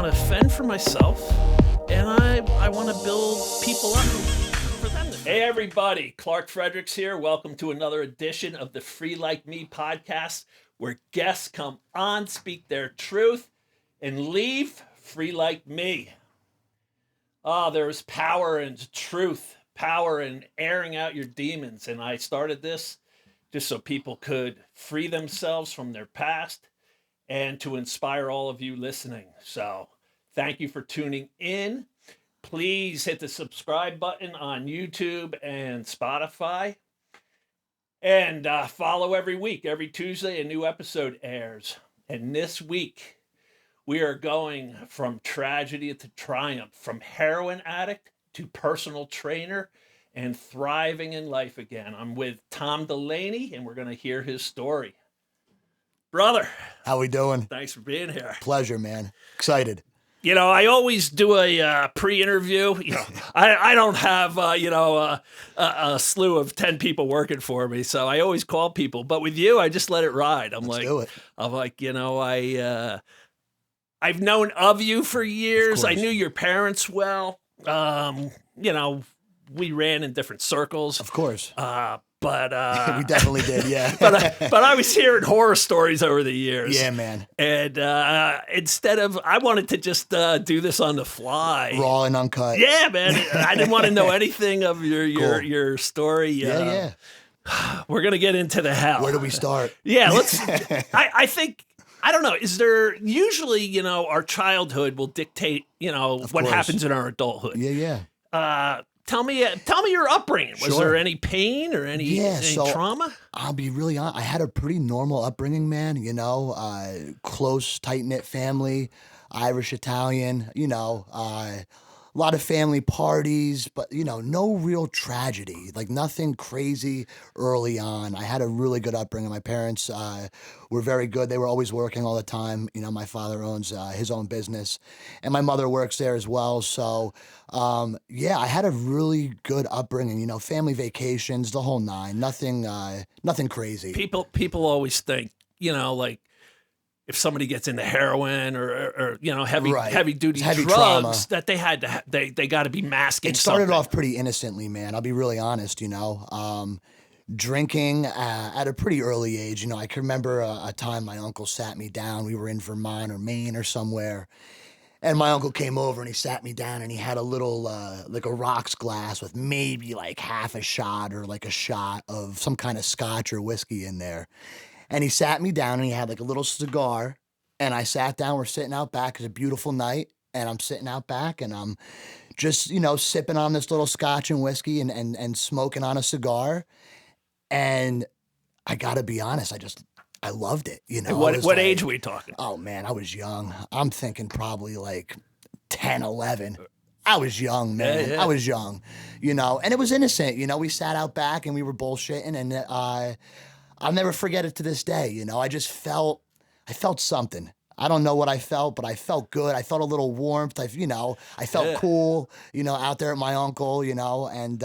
want to fend for myself, and I want to build people up for them. Hey everybody, Clark Fredericks here. Welcome to another edition of the Free Like Me podcast, where guests come on, speak their truth, and leave free like me. There is power in truth, power in airing out your demons, and I started this just so people could free themselves from their past and to inspire all of you listening. So thank you for tuning in. Please hit the subscribe button on YouTube and Spotify. And follow every week. Every Tuesday, a new episode airs. And this week, we are going from tragedy to triumph, from heroin addict to personal trainer and thriving in life again. I'm with Tom Delaney, and we're going to hear his story. Brother. How we doing? Thanks for being here. Pleasure, man. Excited. You know, I always do a pre-interview. You know, I don't have, a slew of 10 people working for me, so I always call people. But with you, I just let it ride. Let's do it. I'm like, I've known of you for years. I knew your parents well. We ran in different circles. Of course. But we definitely did, yeah. but I was hearing horror stories over the years. Yeah, man. And I wanted to just do this on the fly, raw and uncut. Yeah, man. I didn't want to know anything of your story. Yeah. We're gonna get into the hell. Where do we start? Yeah, let's. I think. I don't know. Is there usually, our childhood will dictate, what happens in our adulthood. Yeah. Tell me your upbringing. Was there any pain or any trauma? I'll be really honest. I had a pretty normal upbringing, man. Close, tight-knit family, Irish, Italian, a lot of family parties, but, no real tragedy, like nothing crazy early on. I had a really good upbringing. My parents were very good. They were always working all the time. My father owns his own business, and my mother works there as well. So, I had a really good upbringing, family vacations, the whole nine, nothing crazy. People always think, if somebody gets into heroin or heavy duty drugs, trauma, that they got to be masking. It started something. off pretty innocently, man. I'll be really honest. Drinking at a pretty early age. I can remember a time my uncle sat me down. We were in Vermont or Maine or somewhere, and my uncle came over and he sat me down and he had a little like a rocks glass with maybe like half a shot or like a shot of some kind of scotch or whiskey in there. And he sat me down and he had like a little cigar, and I sat down. We're sitting out back. It's a beautiful night, and I'm sitting out back and I'm just, sipping on this little scotch and whiskey and smoking on a cigar. And I got to be honest, I loved it. What age were we talking? Oh man, I was young. I'm thinking probably like 10, 11. I was young, man. Yeah. I was young, and it was innocent. We sat out back and we were bullshitting, and I'll never forget it to this day. I felt something. I don't know what I felt, but I felt good. I felt a little warmth. I felt cool, out there at my uncle, and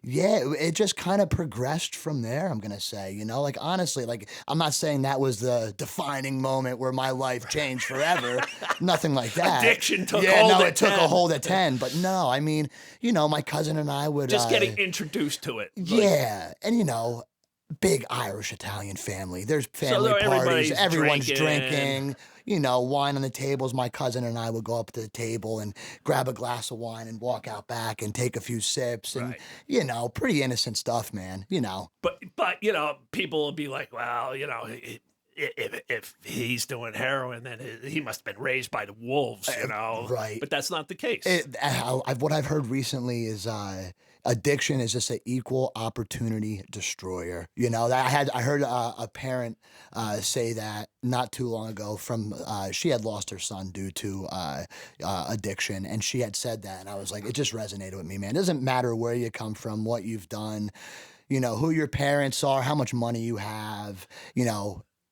it just kind of progressed from there, I'm going to say, honestly, I'm not saying that was the defining moment where my life changed forever. Nothing like that. Addiction took hold at 10. It took a hold at 10, but no, I mean, my cousin and I would just getting introduced to it. Yeah. And, big Irish Italian family. There's family parties. Everyone's drinking. Wine on the tables. My cousin and I would go up to the table and grab a glass of wine and walk out back and take a few sips and, pretty innocent stuff, man, But people will be like, well, if he's doing heroin, then he must have been raised by the wolves, Right. But that's not the case. What I've heard recently is addiction is just an equal opportunity destroyer. I heard a parent say that not too long ago. She had lost her son due to addiction, and she had said that, and I was like, it just resonated with me, man. It doesn't matter where you come from, what you've done, who your parents are, how much money you have,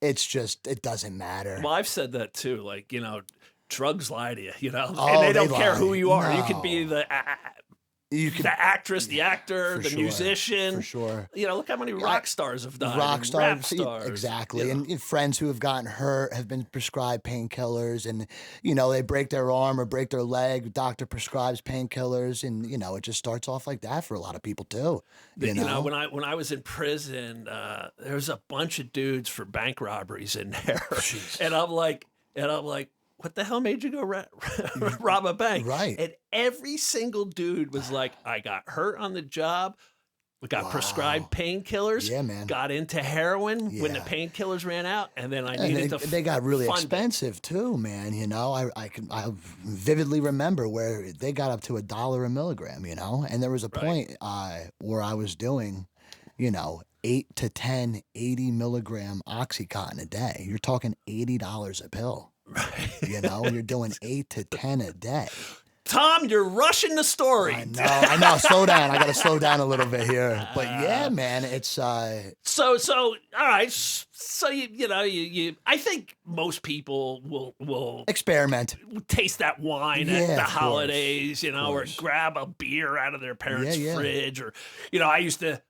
it doesn't matter. Well, I've said that too. Drugs lie to you, and they don't care who you are. No. You could be the the actress, the actor, the musician. For sure. Look how many rock stars have died. Rock stars. Rap stars. Exactly. And friends who have gotten hurt have been prescribed painkillers, and, they break their arm or break their leg. Doctor prescribes painkillers, and, it just starts off like that for a lot of people too. When I was in prison, there was a bunch of dudes for bank robberies in there. and I'm like, what the hell made you go rob a bank? Right. And every single dude was like, I got hurt on the job. We got prescribed painkillers. Yeah, man. Got into heroin when the painkillers ran out, and then I needed to. They got really expensive too, man. I vividly remember where they got up to $1 a milligram. And there was a point where I was doing, 8 to 10, 80 milligram OxyContin a day. You're talking $80 a pill. Right. You're doing 8 to 10 a day. Tom, you're rushing the story. I know. Slow down. I got to slow down a little bit here. But yeah, man, it's So all right. So I think most people will experiment, taste that wine at the holidays, or grab a beer out of their parents' fridge, or I used to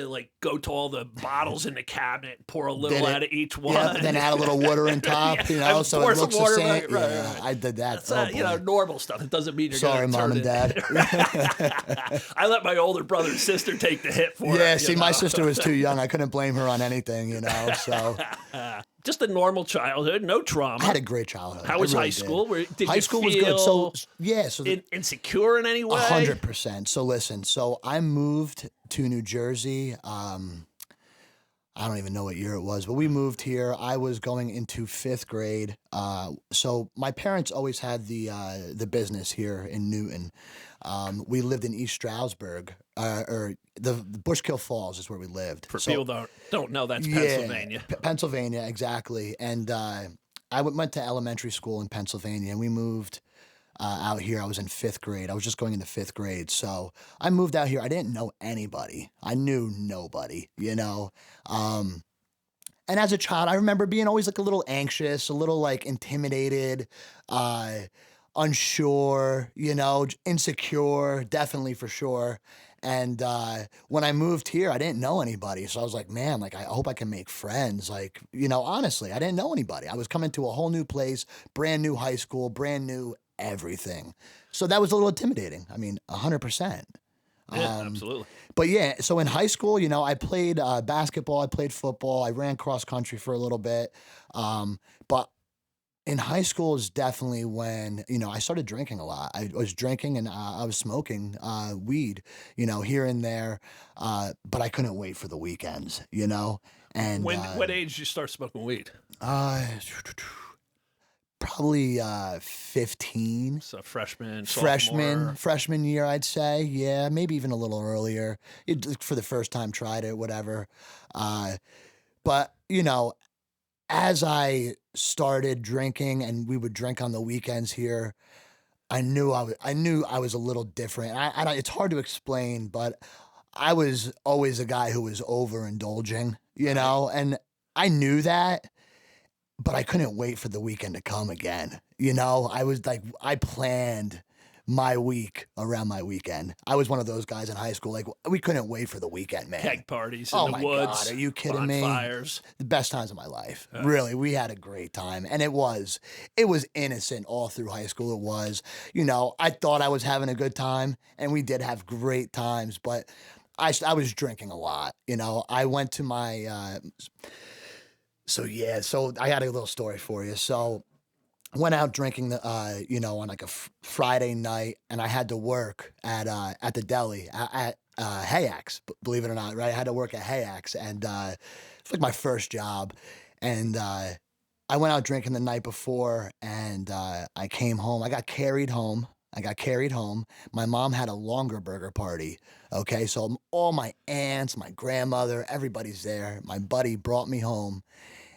like go to all the bottles in the cabinet and pour a little out of each one. Yeah, then add a little water on top, so it looks the same. Right. I did that. That's normal stuff. It doesn't mean you're sorry, Mom and Dad. I let my older brother and sister take the hit for it. Yeah, see, my sister was too young. I couldn't blame her on anything, So just a normal childhood, no trauma. I had a great childhood. How was high school? High school was good. So insecure in any way? 100%. So listen, I moved to New Jersey. I don't even know what year it was, but we moved here. I was going into 5th grade. So my parents always had the business here in Newton. We lived in East Stroudsburg, or the Bushkill Falls is where we lived. For people that don't know, that's Pennsylvania. Pennsylvania, exactly. And I went to elementary school in Pennsylvania, and we moved out here. I was in 5th grade. I was just going into 5th grade. So I moved out here. I didn't know anybody. I knew nobody, and as a child, I remember being always like a little anxious, a little like intimidated, unsure, insecure, definitely for sure. And when I moved here, I didn't know anybody. So I was like, man, I hope I can make friends. Honestly, I didn't know anybody. I was coming to a whole new place, brand new high school, brand new everything. So that was a little intimidating. 100%. Yeah, absolutely. But yeah, so in high school, I played basketball, I played football, I ran cross country for a little bit. But in high school is definitely when, I started drinking a lot. I was drinking and I was smoking weed, here and there. But I couldn't wait for the weekends, And what age did you start smoking weed? Probably 15. So freshman year, I'd say. Yeah, maybe even a little earlier. For the first time, tried it, whatever. But as I started drinking, and we would drink on the weekends here, I knew I was a little different. It's hard to explain, but I was always a guy who was overindulging, and I knew that. But I couldn't wait for the weekend to come again. I was like, I planned my week around my weekend. I was one of those guys in high school. We couldn't wait for the weekend, man. Keg parties in the woods. God, are you kidding me? Bonfires. The best times of my life. Really, we had a great time. And it was innocent all through high school. It was, I thought I was having a good time, and we did have great times, but I was drinking a lot. I went to my... So I got a little story for you. So went out drinking on like a Friday night, and I had to work at the deli at Hayax, believe it or not, right? I had to work at Hayax, and it's like my first job. And I went out drinking the night before, and I came home. I got carried home. My mom had a longer burger party. Okay, so all my aunts, my grandmother, everybody's there. My buddy brought me home,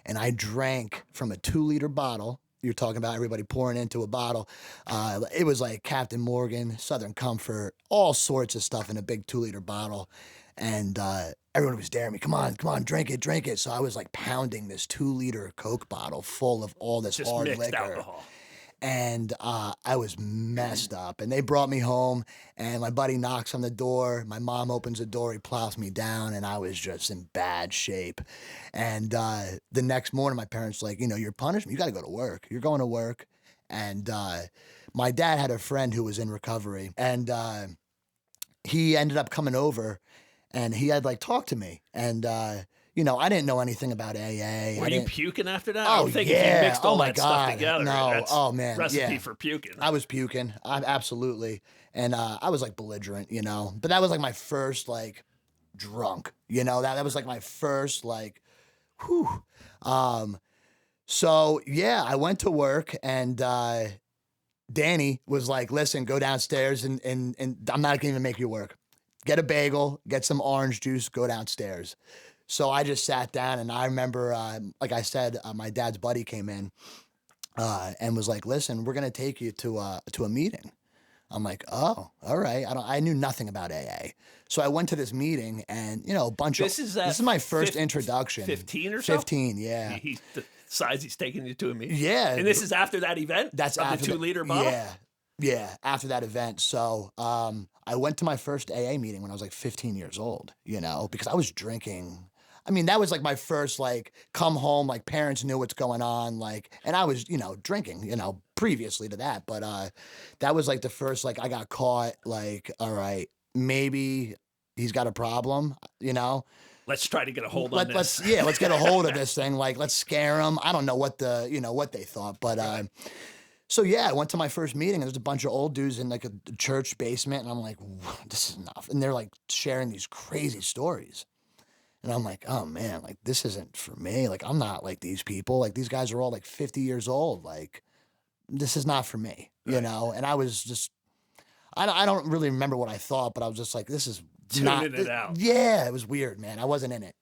and I drank from a 2-liter bottle. You're talking about everybody pouring into a bottle. It was like Captain Morgan, Southern Comfort, all sorts of stuff in a big 2-liter bottle. And everyone was daring me, come on, drink it. So I was like pounding this 2-liter Coke bottle full of all this hard liquor. Mixed alcohol. And I was messed up. And they brought me home, and my buddy knocks on the door. My mom opens the door. He plows me down, and I was just in bad shape. And the next morning, my parents were like, your punishment, you got to go to work. You're going to work. And my dad had a friend who was in recovery, and he ended up coming over, and he had like talked to me. And I didn't know anything about AA. Were you puking after that? Oh, I'm thinking yeah. if you mixed all my that God. stuff together. No. That's Oh, man. recipe Yeah. for puking. I was puking. Absolutely. And I was like belligerent, but that was like my first like drunk, that was like my first like, whew. So yeah, I went to work, and Danny was like, listen, go downstairs and I'm not going to make you work. Get a bagel, get some orange juice, go downstairs. So I just sat down, and I remember, like I said, my dad's buddy came in and was like, listen, we're going to take you to a meeting. I'm like, oh, all right. I knew nothing about AA. So I went to this meeting, and, a bunch this of, is this is my first introduction. 15 or so? 15, yeah. He decides he's taking you to a meeting. Yeah. And this is after that event? That's of after the 2-liter bottle? Yeah, after that event. So I went to my first AA meeting when I was like 15 years old, because I was drinking. I mean, that was like my first, like, come home, like, parents knew what's going on, like, and I was, drinking, previously to that. But that was like the first, like, I got caught, like, all right, maybe he's got a problem, Let's try to get a hold on this. Let's get a hold of this thing. Like, let's scare him. I don't know what what they thought, but so yeah, I went to my first meeting, and there's a bunch of old dudes in like a church basement, and I'm like, this is enough. And they're like sharing these crazy stories. And I'm like, oh man, like this isn't for me. Like, I'm not like these people. Like, these guys are all like 50 years old. Like, this is not for me, And I was just, I don't really remember what I thought, but I was just like, this is tuning it out. Yeah, it was weird, man. I wasn't in it,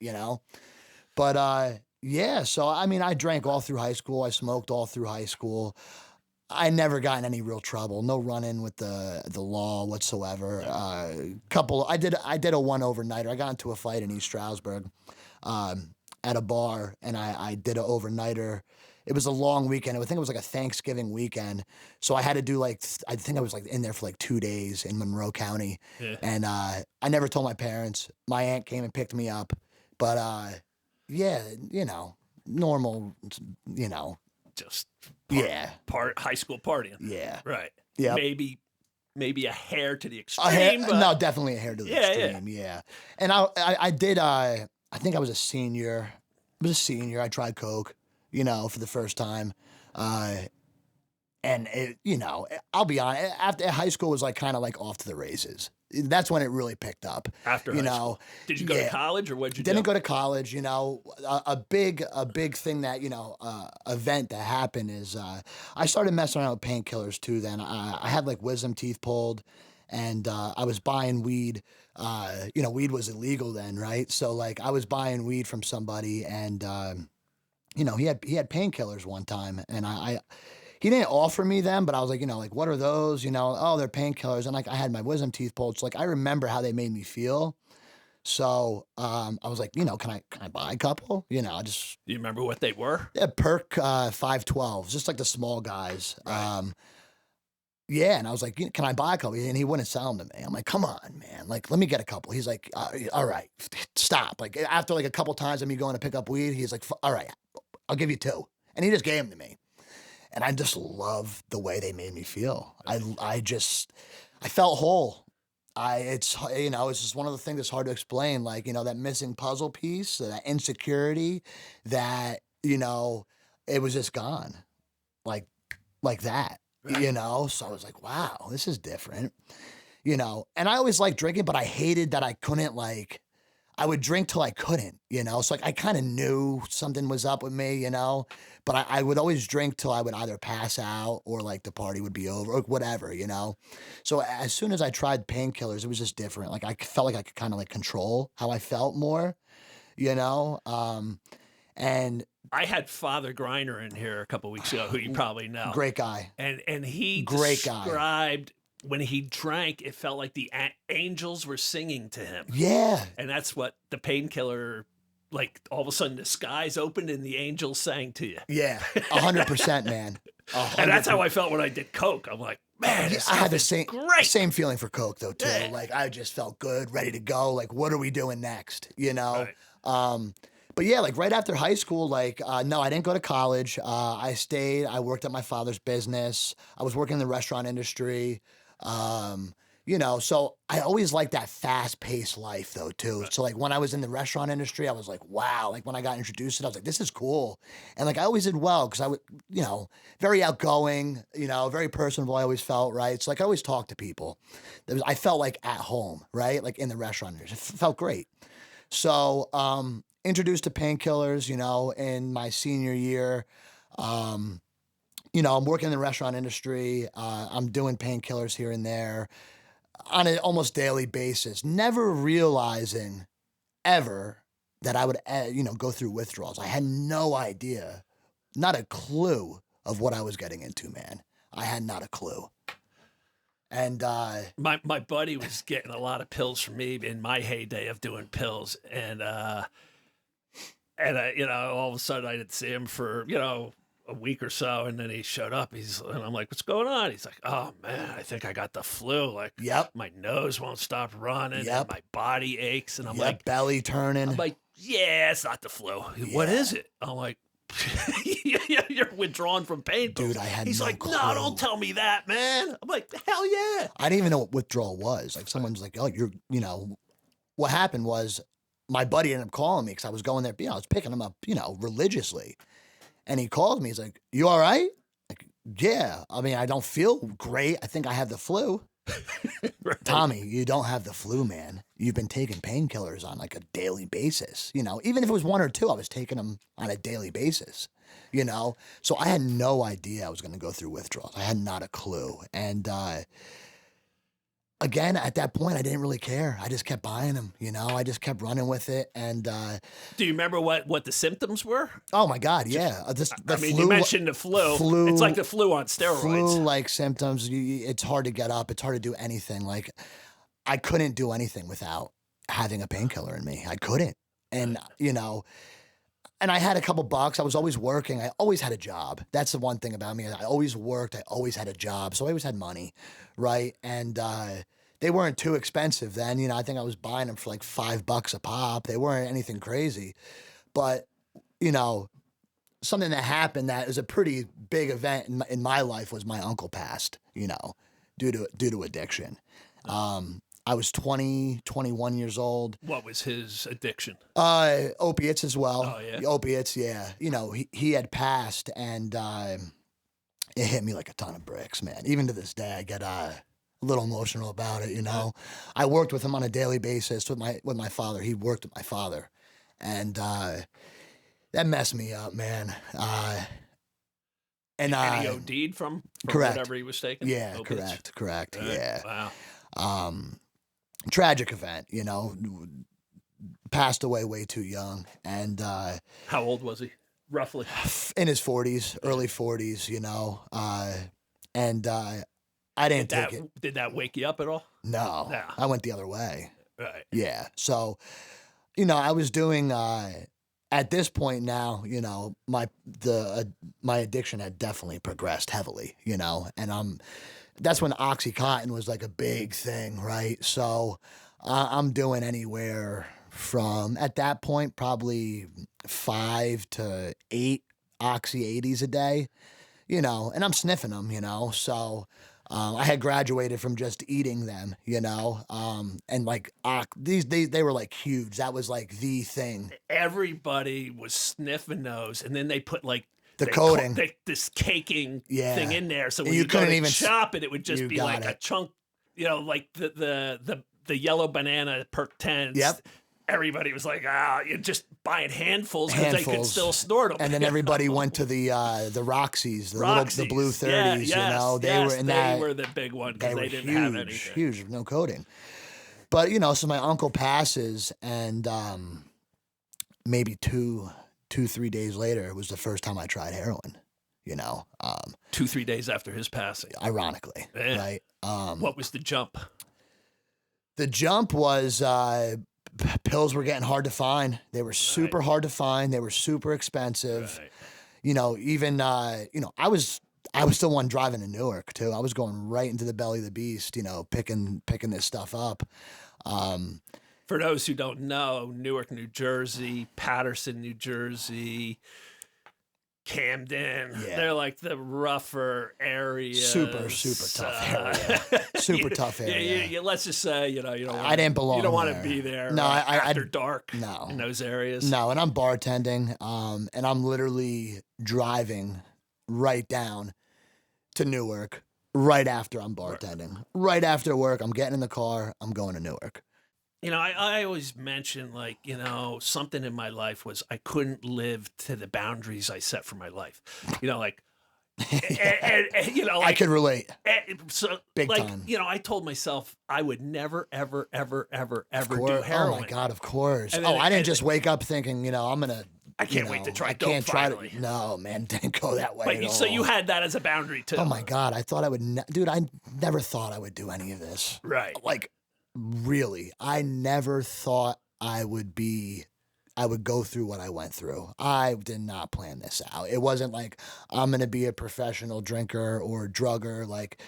But yeah, so I mean, I drank all through high school. I smoked all through high school. I never got in any real trouble. No run-in with the law whatsoever. I did a one overnighter. I got into a fight in East Stroudsburg at a bar, and I did an overnighter. It was a long weekend. I think it was like a Thanksgiving weekend. So I had to do like, I think I was like in there for like 2 days in Monroe County. Yeah. And I never told my parents. My aunt came and picked me up. But yeah, normal, just high school partying. Yeah. Right. Yeah. Maybe a hair to the extreme. No, definitely a hair to the extreme. Yeah. And I did, I think I was a senior. I tried coke, for the first time. And it, I'll be honest, after high school was like kind of like off to the races. That's when it really picked up. After high school. Did you go to college, or what'd you do? Didn't go to college. A big thing that event that happened is I started messing around with painkillers too. Then I had like wisdom teeth pulled, and I was buying weed. Weed was illegal then, right? So like I was buying weed from somebody, and he had painkillers one time, and he didn't offer me them, but I was like, like, what are those? Oh, they're painkillers. And like, I had my wisdom teeth pulled. So like, I remember how they made me feel. So I was like, can I buy a couple? Do you remember what they were? Yeah, Perk 512s, just like the small guys. Right. Yeah, and I was like, can I buy a couple? And he wouldn't sell them to me. I'm like, come on, man. Like, let me get a couple. He's like, all right, stop. Like, after like a couple times of me going to pick up weed, he's like, all right, I'll give you 2. And he just gave them to me. And I just love the way they made me feel. I felt whole. It's just one of the things that's hard to explain. Like, that missing puzzle piece, that insecurity, that, it was just gone. Like that, right. So I was like, wow, this is different, and I always liked drinking, but I hated that I couldn't I would drink till I couldn't, So like I kind of knew something was up with me, but I would always drink till I would either pass out or like the party would be over or whatever, So as soon as I tried painkillers, it was just different. Like I felt like I could kind of like control how I felt more, and I had Father Griner in here a couple weeks ago, who you probably know. Great guy. And he Great described when he drank, it felt like the angels were singing to him. Yeah. And that's what the painkiller, like all of a sudden the skies opened and the angels sang to you. Yeah, 100%, man. And that's how I felt when I did coke. I'm like, man, I had the great. same feeling for coke though too. Yeah. Like I just felt good, ready to go. Like what are we doing next? You know. Right. But yeah, like right after high school, like no, I didn't go to college. I stayed. I worked at my father's business. I was working in the restaurant industry. You know, so I always liked that fast-paced life though too. So like when I was in the restaurant industry, I was like, wow. Like when I got introduced to it, I was like, this is cool. And like I always did well because I would, you know, very outgoing, you know, very personable. I always felt, right. So like I always talked to people. I felt like at home, right? Like in the restaurant industry, it felt great. So introduced to painkillers, you know, in my senior year. You know, I'm working in the restaurant industry. I'm doing painkillers here and there on an almost daily basis, never realizing ever that I would, you know, go through withdrawals. I had no idea, not a clue of what I was getting into, man. I had not a clue. And my buddy was getting a lot of pills from me in my heyday of doing pills, and you know, all of a sudden I didn't see him for, you know, a week or so, and then he showed up. And I'm like, what's going on? He's like, oh man, I think I got the flu. Like, yep, my nose won't stop running, yep, and my body aches, and I'm yep, like, belly turning. I'm like, yeah, it's not the flu. What is it? I'm like, you're withdrawn from pain pills. Dude, I had He's no like, clue. no, don't tell me that, man. I'm like, hell yeah. I didn't even know what withdrawal was. Like someone's like, oh, you're, you know, what happened was my buddy ended up calling me because I was going there, you know, I was picking him up, you know, religiously. And he called me. He's like, you all right? Like, yeah. I mean, I don't feel great. I think I have the flu. Right. Tommy, you don't have the flu, man. You've been taking painkillers on like a daily basis. You know, even if it was one or two, I was taking them on a daily basis, you know? So I had no idea I was going to go through withdrawals. I had not a clue. And, again, at that point, I didn't really care. I just kept buying them, you know. I just kept running with it. And do you remember what the symptoms were? Oh my God, yeah. I mean, you mentioned the flu. It's like the flu on steroids. Flu-like symptoms. It's hard to get up. It's hard to do anything. Like I couldn't do anything without having a painkiller in me. I couldn't. And you know. And I had a couple bucks. I was always working. I always had a job. That's the one thing about me. I always worked. I always had a job. So I always had money, right? And they weren't too expensive then. You know, I think I was buying them for like $5 a pop. They weren't anything crazy. But, you know, something that happened that was a pretty big event in my life was my uncle passed, you know, due to addiction. I was 21 years old. What was his addiction? Opiates as well. Oh, yeah? Opiates, yeah. You know, he had passed, and it hit me like a ton of bricks, man. Even to this day, I get a little emotional about it, you know. I worked with him on a daily basis with my father. He worked with my father. And that messed me up, man. And he OD'd from correct. Whatever he was taking? Yeah, Opiates? correct, yeah. Wow. Tragic event, you know, passed away way too young. And how old was he, roughly? In his 40s, early 40s, you know. And I didn't take it. Did that wake you up at all? No, I went the other way. Right. Yeah. So, you know, I was doing, at this point now, you know, my addiction had definitely progressed heavily, you know, and that's when Oxycontin was like a big thing, right? So I'm doing anywhere from, at that point, probably 5 to 8 Oxy 80s a day, you know, and I'm sniffing them, you know, so I had graduated from just eating them, you know, and like they were like huge. That was like the thing. Everybody was sniffing those, and then they put like the coating, this caking thing in there. So when you couldn't even chop it, it would just be like a chunk, you know, like the yellow banana perk 10s. Yep. Everybody was like, you're just buying handfuls because they could still snort them. And then everybody went to the Roxy's, the blue 30s, you know. They were the big one because they didn't have anything. Huge, no coating. But, you know, so my uncle passes, and maybe 2-3 days later, it was the first time I tried heroin, you know. 2-3 days after his passing. Ironically, right? What was the jump? The jump was... pills were getting hard to find. They were super hard to find. They were super expensive. Right. You know, even, you know, I I was the one driving to Newark too. I was going right into the belly of the beast, you know, picking this stuff up. For those who don't know, Newark, New Jersey, Patterson, New Jersey, Camden, they're like the rougher areas. Super tough area. Super tough area. Let's just say, you don't want I didn't belong. You don't want there. to be there. No, after dark. No, in those areas. No, and I'm bartending, and I'm literally driving right down to Newark right after I'm bartending. Right after work, I'm getting in the car. I'm going to Newark. I always mention, like, something in my life was I couldn't live to the boundaries I set for my life. Like, and, like, I could relate. So, big like, time. I told myself I would never, ever, ever, ever, ever do heroin. Oh my God, of course. Then, I didn't just wake up thinking, I'm gonna. I can't wait to try. I can't finally. try. No, man, didn't go that way. But at all. So you had that as a boundary too. Oh my God, I thought I would. Dude, I never thought I would do any of this. Right. Like, really, I never thought I would go through what I went through. I did not plan this out. It wasn't like I'm going to be a professional drinker or drugger. Like,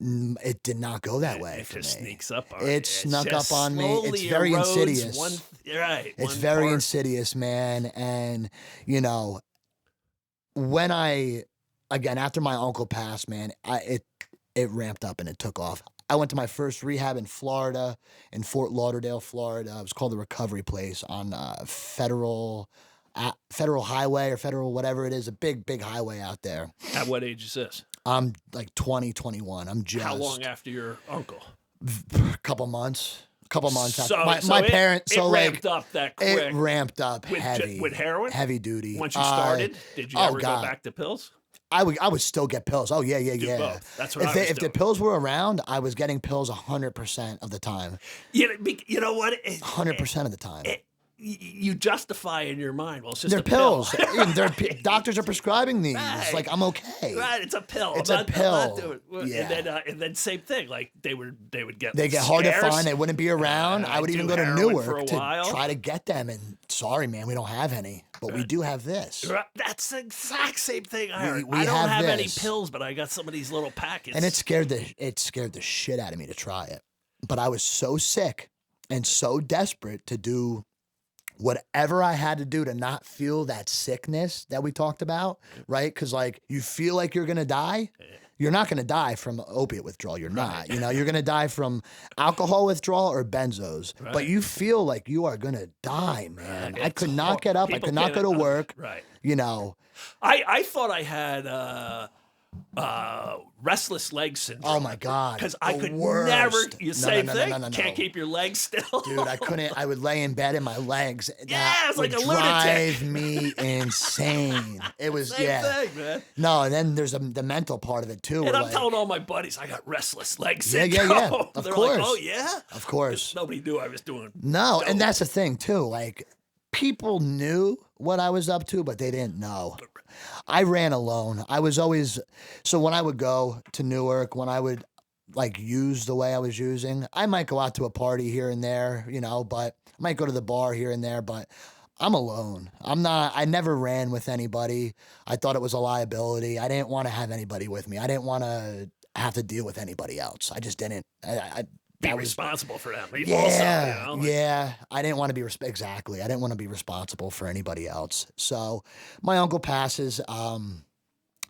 it did not go that way for me. It just sneaks up on It snuck up on me. It's very insidious. It's very insidious, man. And, when after my uncle passed, man, it ramped up and it took off. I went to my first rehab in Florida, in Fort Lauderdale, Florida. It was called the Recovery Place on Federal Highway or Federal whatever it is, a big highway out there. At what age is this? I'm like 20, 21. I'm just. How long after your uncle? A couple months. So, after. My parents. It ramped up that quick. It ramped up heavy. With heroin? Heavy duty. Once you started, did you ever go back to pills? I would still get pills. Oh, yeah. Do both. That's what if the pills were around, I was getting pills 100% of the time. You know what? 100% of the time. You justify in your mind, well, it's just they're pills. Doctors are prescribing these. Right. Like, I'm okay. Right, it's a pill. It's a pill. Yeah. And then same thing. Like they get hard to find. They wouldn't be around. I would even go to Newark to try to get them. And sorry, man, we don't have any, but we do have this. That's the exact same thing I heard. I don't have any pills, but I got some of these little packets. And it scared the shit out of me to try it. But I was so sick and so desperate to do whatever I had to do to not feel that sickness that we talked about, right? Because, like, you feel like you're going to die. You're not going to die from opiate withdrawal. You're not. You're going to die from alcohol withdrawal or benzos. Right. But you feel like you are going to die, man. I could not get up. I could not go to work. Right. I thought I had restless leg syndrome. Oh my God. Because I could never, same thing. Can't keep your legs still. Dude, I couldn't. I would lay in bed and my legs. It's like a lunatic. Drive me insane. It was, same thing, man. No, and then there's the mental part of it too. And I'm telling all my buddies I got restless leg syndrome. Yeah. Of They're course. like, oh yeah? Of course. Nobody knew I was doing. No, and that's the thing too. Like, people knew what I was up to, but they didn't know. I ran alone. I was always, so when I would go to Newark, when I would like use the way I was using, I might go out to a party here and there, but I might go to the bar here and there, but I'm alone. I never ran with anybody. I thought it was a liability. I didn't want to have anybody with me. I didn't want to have to deal with anybody else. I just didn't. Be responsible for them. Yeah. I didn't want to be exactly. I didn't want to be responsible for anybody else. So my uncle passes, and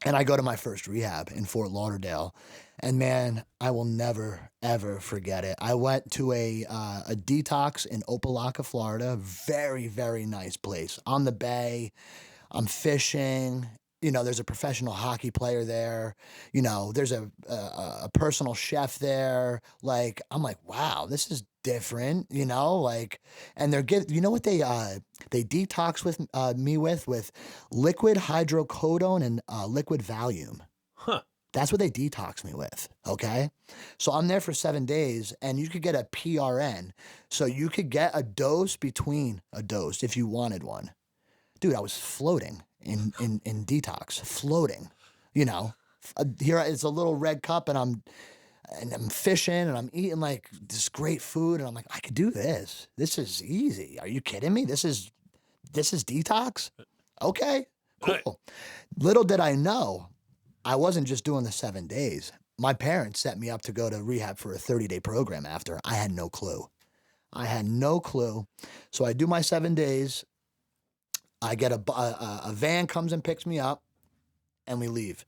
I go to my first rehab in Fort Lauderdale, and man, I will never ever forget it. I went to a detox in Opelika, Florida. Very, very nice place on the bay. I'm fishing. There's a professional hockey player there. There's a personal chef there. Like, I'm like, wow, this is different, and they're what they detox with me with liquid hydrocodone and liquid Valium. Huh. That's what they detox me with. Okay. So I'm there for 7 days, and you could get a PRN. So you could get a dose between a dose if you wanted one. Dude, I was floating in detox, floating, here it's a little red cup, and I'm fishing, and I'm eating like this great food, and I'm like, I could do this. This is easy. Are you kidding me? This is detox. Okay, cool. Right. Little did I know, I wasn't just doing the 7 days. My parents set me up to go to rehab for a 30-day program after. I had no clue. So I do my 7 days. I get a van comes and picks me up, and we leave.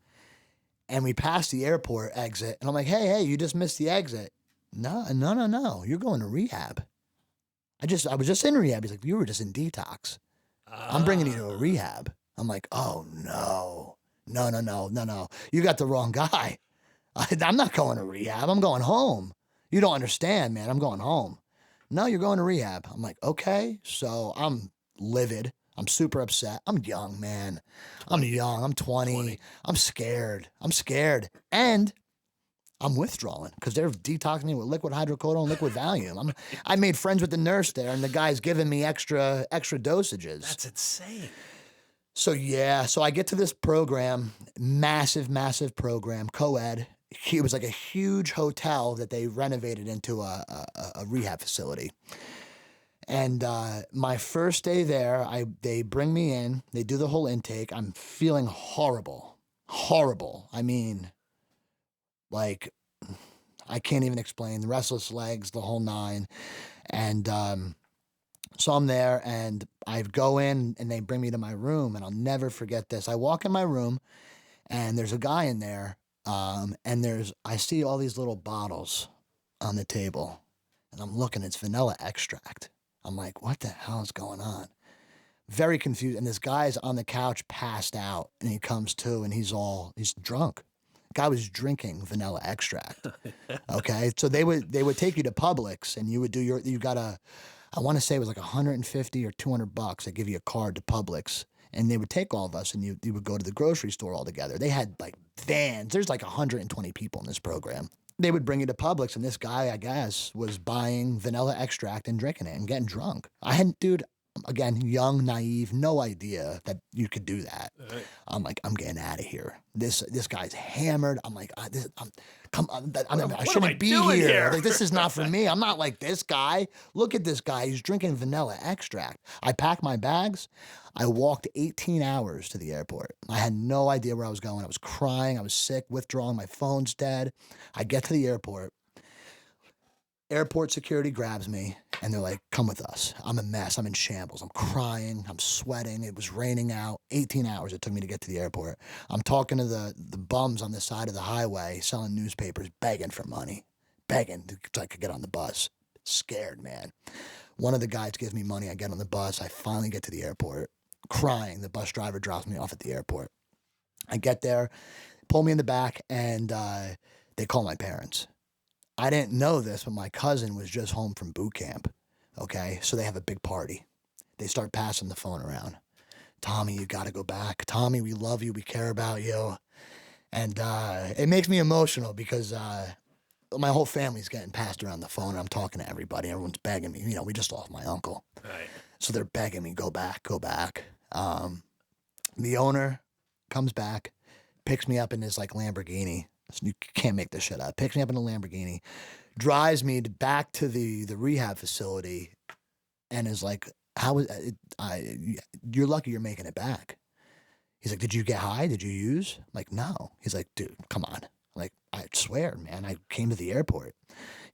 And we pass the airport exit, and I'm like, hey, you just missed the exit. No, you're going to rehab. I was just in rehab. He's like, you were just in detox. I'm bringing you to a rehab. I'm like, oh, no. You got the wrong guy. I'm not going to rehab. I'm going home. You don't understand, man. I'm going home. No, you're going to rehab. I'm like, okay. So I'm livid. I'm super upset. I'm young, man. I'm young. I'm 20. I'm scared. And I'm withdrawing because they're detoxing me with liquid hydrocodone, liquid Valium. I made friends with the nurse there, and the guy's giving me extra dosages. That's insane. So I get to this program, massive program, co-ed. It was like a huge hotel that they renovated into a rehab facility. And my first day there, they bring me in. They do the whole intake. I'm feeling horrible. I mean, like, I can't even explain. The restless legs, the whole nine. And so I'm there, and I go in, and they bring me to my room, and I'll never forget this. I walk in my room, and there's a guy in there, and I see all these little bottles on the table, and I'm looking. It's vanilla extract. I'm like, what the hell is going on? Very confused. And this guy's on the couch, passed out, and he comes to, and he's drunk. Guy was drinking vanilla extract. Okay, so they would take you to Publix, and you would do I want to say it was like $150 or $200. They give you a card to Publix, and they would take all of us, and you would go to the grocery store all together. They had like vans. There's like 120 people in this program. They would bring you to Publix, and this guy, I guess, was buying vanilla extract and drinking it and getting drunk. Again, young, naive, no idea that you could do that. Right. I'm like, I'm getting out of here. This guy's hammered. I'm like, I shouldn't be here. Like, this is not for me. I'm not like this guy. Look at this guy. He's drinking vanilla extract. I packed my bags. I walked 18 hours to the airport. I had no idea where I was going. I was crying. I was sick, withdrawing. My phone's dead. I get to the airport. Airport security grabs me, and they're like, come with us. I'm a mess. I'm in shambles. I'm crying. I'm sweating. It was raining out. 18 hours it took me to get to the airport. I'm talking to the bums on the side of the highway selling newspapers, begging for money, begging so I could get on the bus. Scared, man. One of the guys gives me money. I get on the bus. I finally get to the airport. Crying. The bus driver drops me off at the airport. I get there, pull me in the back, and they call my parents. I didn't know this, but my cousin was just home from boot camp, okay? So they have a big party. They start passing the phone around. Tommy, you got to go back. Tommy, we love you. We care about you. And it makes me emotional because my whole family's getting passed around the phone. I'm talking to everybody. Everyone's begging me. We just lost my uncle. Right. So they're begging me, go back. The owner comes back, picks me up in his like Lamborghini. You can't make this shit up. Picks me up in a Lamborghini, drives me back to the rehab facility, and is like, you're lucky you're making it back. He's like, did you get high? Did you use? I'm like, no. He's like, dude, come on. Like, I swear, man, I came to the airport.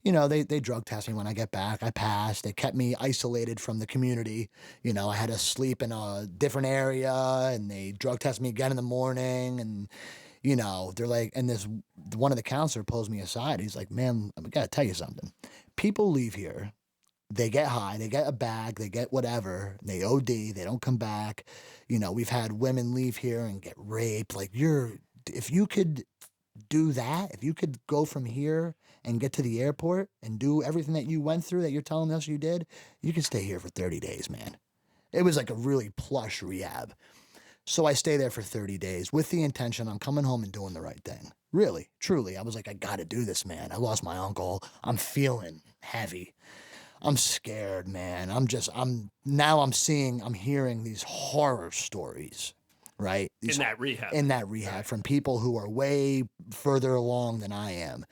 They drug test me when I get back. I passed. They kept me isolated from the community. I had to sleep in a different area, and they drug test me again in the morning, and they're like, and one of the counselor pulls me aside. He's like, man, I got to tell you something. People leave here. They get high. They get a bag. They get whatever. They OD. They don't come back. We've had women leave here and get raped. Like, if you could do that, if you could go from here and get to the airport and do everything that you went through that you're telling us you did, you could stay here for 30 days, man. It was like a really plush rehab. So I stay there for 30 days with the intention I'm coming home and doing the right thing. Really, truly. I was like, I got to do this, man. I lost my uncle. I'm feeling heavy. I'm scared, man. I'm hearing these horror stories, right? In that rehab. From people who are way further along than I am.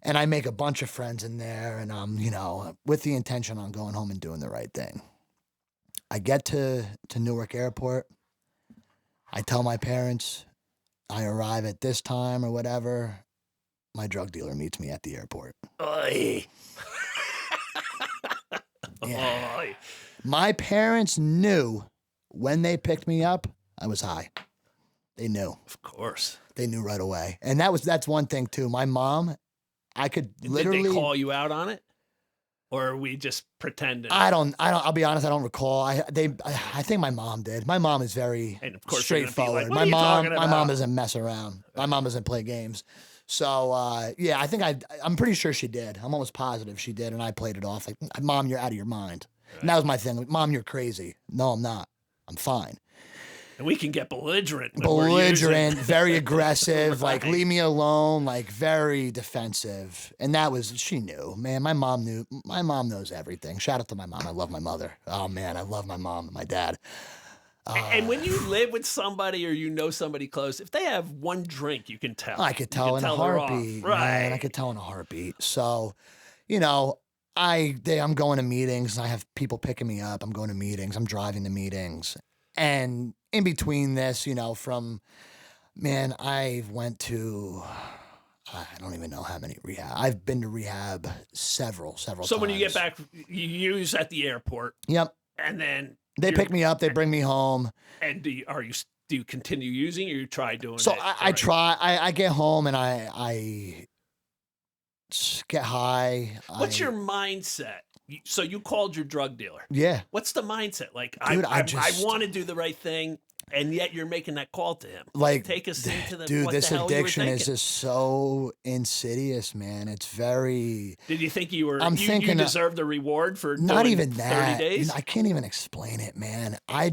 And I make a bunch of friends in there, and I'm, with the intention on going home and doing the right thing. I get to Newark Airport. I tell my parents, I arrive at this time or whatever. My drug dealer meets me at the airport. Oy. Yeah. Oy. My parents knew when they picked me up, I was high. They knew. Of course. They knew right away. And that's one thing too. My mom, I could literally. Did they call you out on it? Or are we just pretending? I'll be honest, I don't recall. I think my mom did. My mom is very and of course straightforward. Like, my mom doesn't mess around. My mom doesn't play games. So yeah, I think I'm pretty sure she did. I'm almost positive she did, and I played it off like, Mom, you're out of your mind. Right. And that was my thing. Like, Mom, you're crazy. No, I'm not. I'm fine. And we can get belligerent. Very aggressive, right. Like, leave me alone, like, very defensive. And she knew, man. My mom knew. My mom knows everything. Shout out to my mom. I love my mother. Oh, man, I love my mom and my dad. And when you live with somebody or you know somebody close, if they have one drink, you can tell. I could tell in a heartbeat. Right. Man, I could tell in a heartbeat. So, you know, I'm going to meetings. And I have people picking me up. I'm going to meetings. I'm driving to meetings. And in between this, you know, I went to, I don't even know how many rehab. I've been to rehab several times. So when you get back, you use at the airport. Yep. And then they pick me up, they bring me home. And do you continue using, or you try doing it? So I try, I get home and I get high. What's your mindset? So you called your drug dealer. Yeah. What's the mindset? Like, dude, I want to do the right thing, and yet you're making that call to him. Like, take us into the dude. This addiction is just so insidious, man. It's very. Did you think you deserved the reward for not even that? 30 days? I can't even explain it, man. I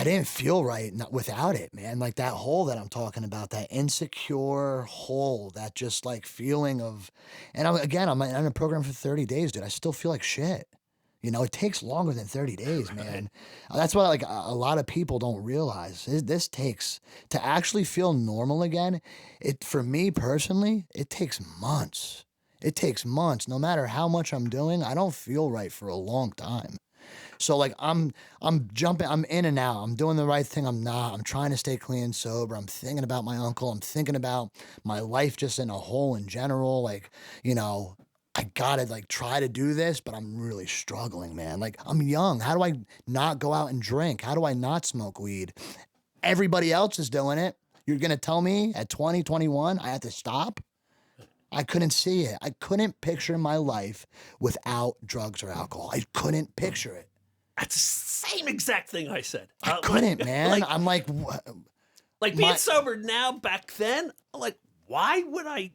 didn't feel right without it, man. Like that hole that I'm talking about, that insecure hole, that just like feeling of, and I'm in a program for 30 days, dude. I still feel like shit. You know, it takes longer than 30 days, man. That's what like a lot of people don't realize. This takes, to actually feel normal again, for me personally, it takes months. It takes months. No matter how much I'm doing, I don't feel right for a long time. So like I'm jumping, I'm in and out. I'm doing the right thing. I'm not. I'm trying to stay clean and sober. I'm thinking about my uncle. I'm thinking about my life just in a whole in general. Like, you know, I gotta like try to do this, but I'm really struggling, man. Like, I'm young. How do I not go out and drink? How do I not smoke weed? Everybody else is doing it. You're gonna tell me at 20, 21, I had to stop? I couldn't see it. I couldn't picture my life without drugs or alcohol. I couldn't picture it. That's the same exact thing I said. I couldn't, man. I'm like, being sober now, back then, I'm like, why would I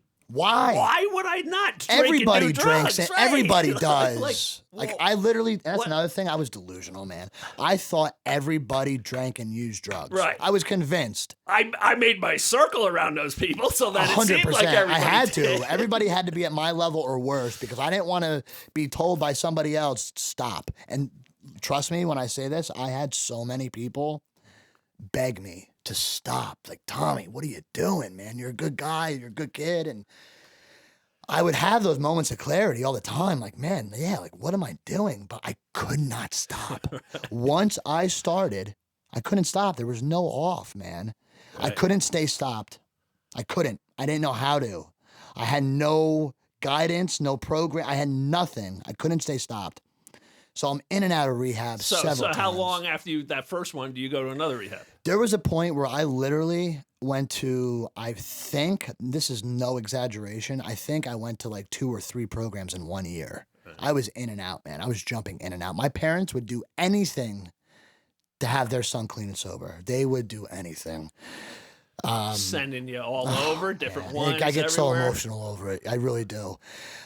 not drink? Everybody and do drinks drugs, and right? everybody does. I literally, that's what? Another thing. I was delusional, man. I thought everybody drank and used drugs. Right. I was convinced. I made my circle around those people so that 100%. It seemed like everybody I had did. to. Everybody had to be at my level or worse because I didn't want to be told by somebody else, stop. And trust me when I say this, I had so many people beg me to stop. Like, Tommy, what are you doing, man? You're a good guy. You're a good kid. And I would have those moments of clarity all the time. Like, man, yeah, like, what am I doing? But I could not stop. Once I started, I couldn't stop. There was no off, man. Right. I couldn't stay stopped. I couldn't. I didn't know how to. I had no guidance, no program. I had nothing. I couldn't stay stopped. So I'm in and out of rehab several times. So how long after that first one do you go to another rehab? There was a point where I literally went to, I think, this is no exaggeration, I think I went to like 2 or 3 programs in 1 year. I was in and out, man. I was jumping in and out. My parents would do anything to have their son clean and sober. They would do anything. Sending you all over, different ones. I get everywhere. So emotional over it. I really do.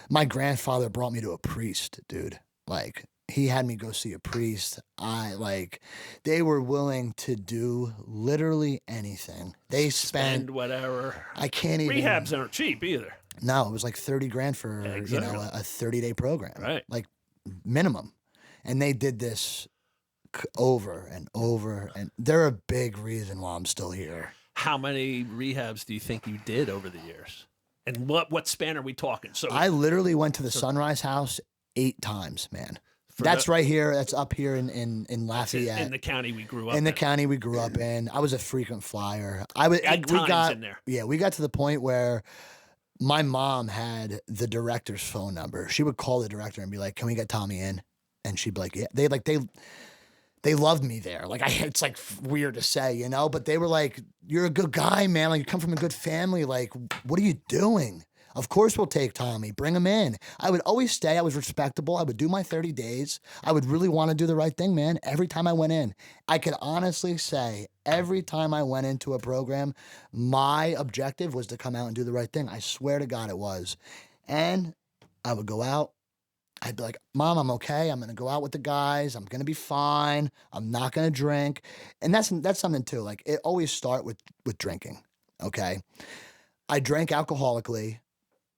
My grandfather brought me to a priest, dude. Like, he had me go see a priest. They were willing to do literally anything. They spend whatever. I can't even. Rehabs aren't cheap either. No, it was like $30,000 for exactly. a 30-day program, right? Like minimum. And they did this over and over, and they're a big reason why I'm still here. How many rehabs do you think you did over the years? And what span are we talking? So I literally went to the Sunrise House 8 times, man. That's right here. That's up here in Lafayette. In the county we grew up in. The county we grew up in. I was a frequent flyer. We got in there. Yeah, we got to the point where my mom had the director's phone number. She would call the director and be like, "Can we get Tommy in?" And she'd be like, "Yeah." They loved me there. Like it's like weird to say, you know, but they were like, "You're a good guy, man. Like you come from a good family. Like, what are you doing? Of course we'll take Tommy. Bring him in." I would always stay. I was respectable. I would do my 30 days. I would really want to do the right thing, man. Every time I went in, I could honestly say every time I went into a program, my objective was to come out and do the right thing. I swear to God it was. And I would go out. I'd be like, "Mom, I'm okay. I'm going to go out with the guys. I'm going to be fine. I'm not going to drink." And that's something too. Like it always start with drinking. Okay. I drank alcoholically.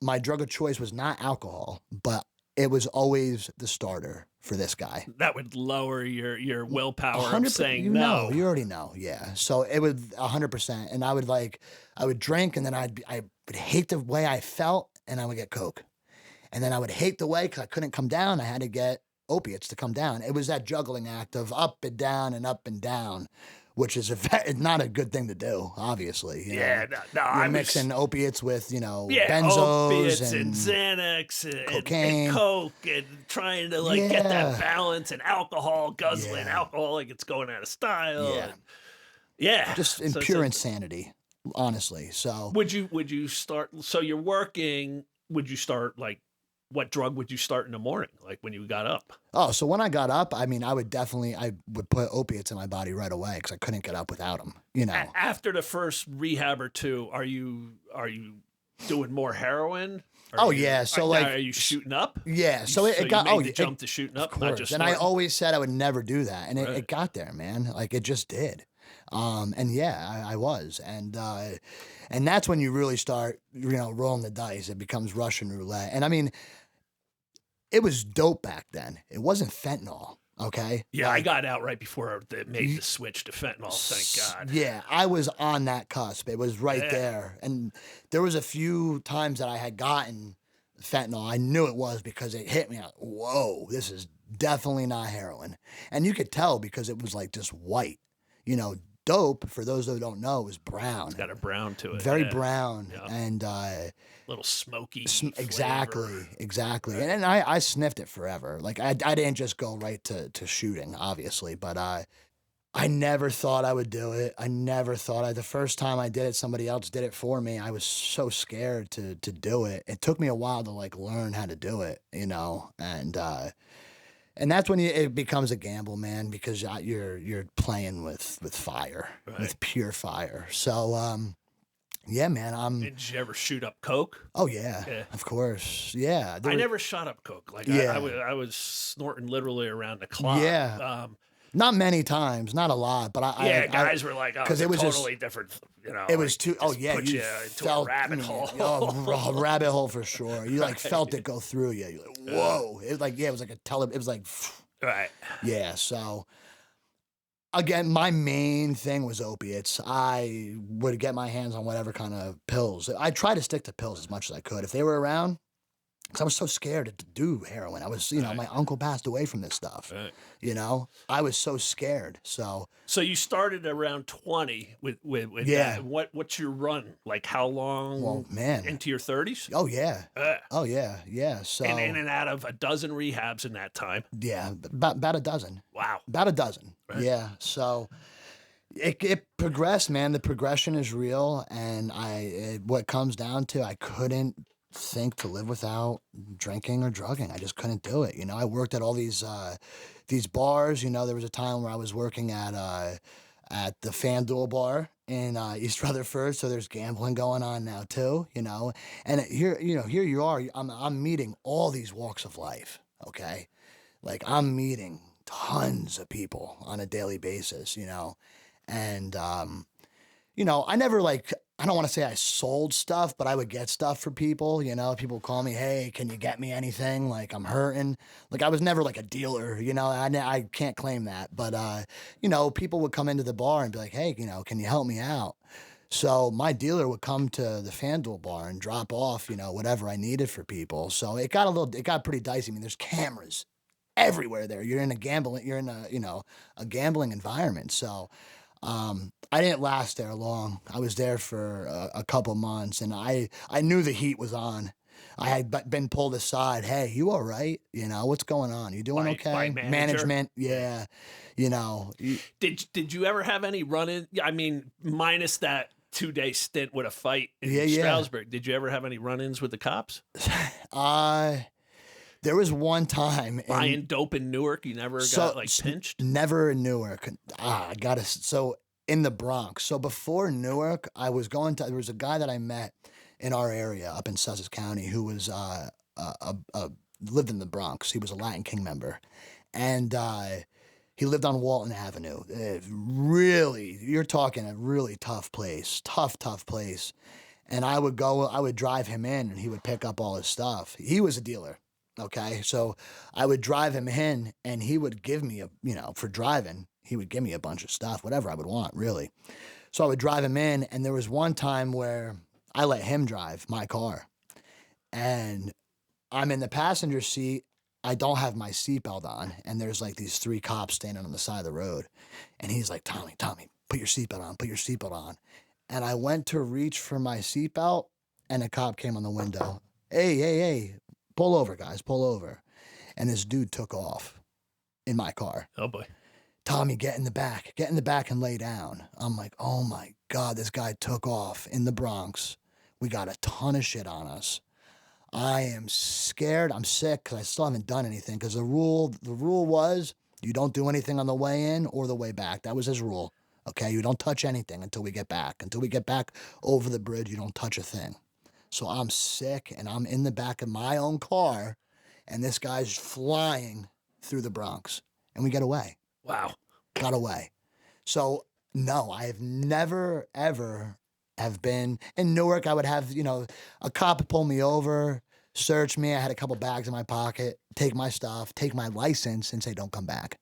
My drug of choice was not alcohol, but it was always the starter for this guy. That would lower your willpower of saying no. You already know. Yeah. So it would 100%. And I would drink and then I would hate the way I felt and I would get Coke. And then I would hate the way because I couldn't come down. I had to get opiates to come down. It was that juggling act of up and down, which is not a good thing to do, obviously. You know? You're mixing opiates with, benzos opiates and Xanax and cocaine. And Coke and trying to get that balance and alcohol, guzzling alcohol like it's going out of style. Just in pure insanity, honestly. So would you start, so you're working, would you start what drug would you start in the morning, like when you got up? Oh, so when I got up, I would put opiates in my body right away because I couldn't get up without them, After the first rehab or two, are you doing more heroin? So are you shooting up? Yeah, so it got the jump to shooting up, not just and I always said I would never do that, and it got there, man. Like it just did. I was, and that's when you really start, rolling the dice. It becomes Russian roulette, and I mean, it was dope back then. It wasn't fentanyl, okay? Yeah, I got out right before they made the switch to fentanyl, thank God. Yeah, I was on that cusp. It was right there, and there was a few times that I had gotten fentanyl. I knew it was because it hit me. Whoa, this is definitely not heroin, and you could tell because it was like just white, Dope, for those that don't know, is brown. It's got a brown to it. Very brown. Yeah. And little smoky exactly. And I sniffed it forever. Like I didn't just go right to shooting, obviously, but I never thought I would do it. I never thought the first time I did it, somebody else did it for me. I was so scared to do it. It took me a while to learn how to do it, and that's when it becomes a gamble, man, because you're playing with fire, with pure fire. So, yeah, man. Did you ever shoot up Coke? Oh yeah, of course. Yeah, I never shot up Coke. I was snorting literally around the clock. Yeah. Not many times, not a lot, but guys were like, "Oh, because it was totally different." It was too. Oh yeah, put you into a rabbit hole. A rabbit hole for sure. You felt it go through you. You're like, whoa! It was like it was like It was like, right. Yeah. So again, my main thing was opiates. I would get my hands on whatever kind of pills. I tried to stick to pills as much as I could if they were around. Because I was so scared to do heroin. I was, my uncle passed away from this stuff. Right. I was so scared. So you started around 20 with that. What's your run? Like how long? Well, man, into your 30s? Oh yeah. Oh yeah. So in and out of a dozen rehabs in that time. Yeah, about a dozen. Wow. About a dozen. Right. Yeah. So it progressed, man. The progression is real, and what comes down to, I couldn't think to live without drinking or drugging. I just couldn't do it. I worked at all these bars. There was a time where I was working at the FanDuel bar in East Rutherford, so there's gambling going on now too. And here you are. I'm meeting all these walks of life. Okay, like I'm meeting tons of people on a daily basis. And I never I don't want to say I sold stuff, but I would get stuff for people. People would call me, "Hey, can you get me anything? Like I'm hurting." Like I was never like a dealer, I can't claim that. But, people would come into the bar and be like, "Hey, can you help me out?" So my dealer would come to the FanDuel bar and drop off, whatever I needed for people. So it got pretty dicey. I mean, there's cameras everywhere there. You're in a gambling environment. So I didn't last there long. I was there for a couple months, and I knew the heat was on. I had been pulled aside. Hey, you all right? What's going on? You doing okay? By manager? Management, yeah. Did you ever have any run-in? I mean, minus that 2-day stint with a fight in Stroudsburg. Did you ever have any run-ins with the cops? There was one time buying dope in Newark. You never got pinched? Never in Newark. So in the Bronx. So before Newark, there was a guy that I met in our area up in Sussex County who was lived in the Bronx. He was a Latin King member, and he lived on Walton Avenue. Really, you're talking a really tough place, tough place. And I would drive him in, and he would pick up all his stuff. He was a dealer. Okay, so I would drive him in, and he would give me for driving, he would give me a bunch of stuff, whatever I would want, really. So I would drive him in, and there was one time where I let him drive my car, and I'm in the passenger seat. I don't have my seatbelt on, and there's like these 3 cops standing on the side of the road, and he's like, Tommy, put your seatbelt on. And I went to reach for my seatbelt, and a cop came on the window. Hey, pull over, guys, pull over. And this dude took off in my car. Oh, boy. Tommy, get in the back and lay down. I'm like, oh my God, this guy took off in the Bronx. We got a ton of shit on us. I am scared. I'm sick because I still haven't done anything, because the rule was you don't do anything on the way in or the way back. That was his rule. Okay, you don't touch anything until we get back. Until we get back over the bridge, you don't touch a thing. So I'm sick, and I'm in the back of my own car, and this guy's flying through the Bronx, and we get away. Wow. Got away. So, no, I have never, ever have been in Newark. I would have, a cop pull me over, search me. I had a couple bags in my pocket, take my stuff, take my license, and say, don't come back.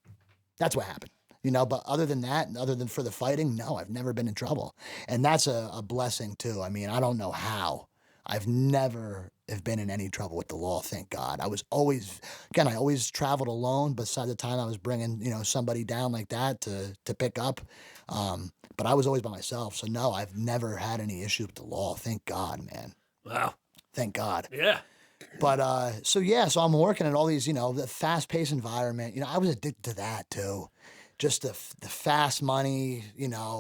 That's what happened. But other than that, other than for the fighting, no, I've never been in trouble. And that's a blessing, too. I mean, I don't know how. I've never have been in any trouble with the law, thank God. I always traveled alone, besides the time I was bringing, somebody down like that to pick up. But I was always by myself. So no, I've never had any issues with the law. Thank God, man. Wow. Thank God. Yeah. But, so I'm working at all these, the fast-paced environment. I was addicted to that too. Just the fast money,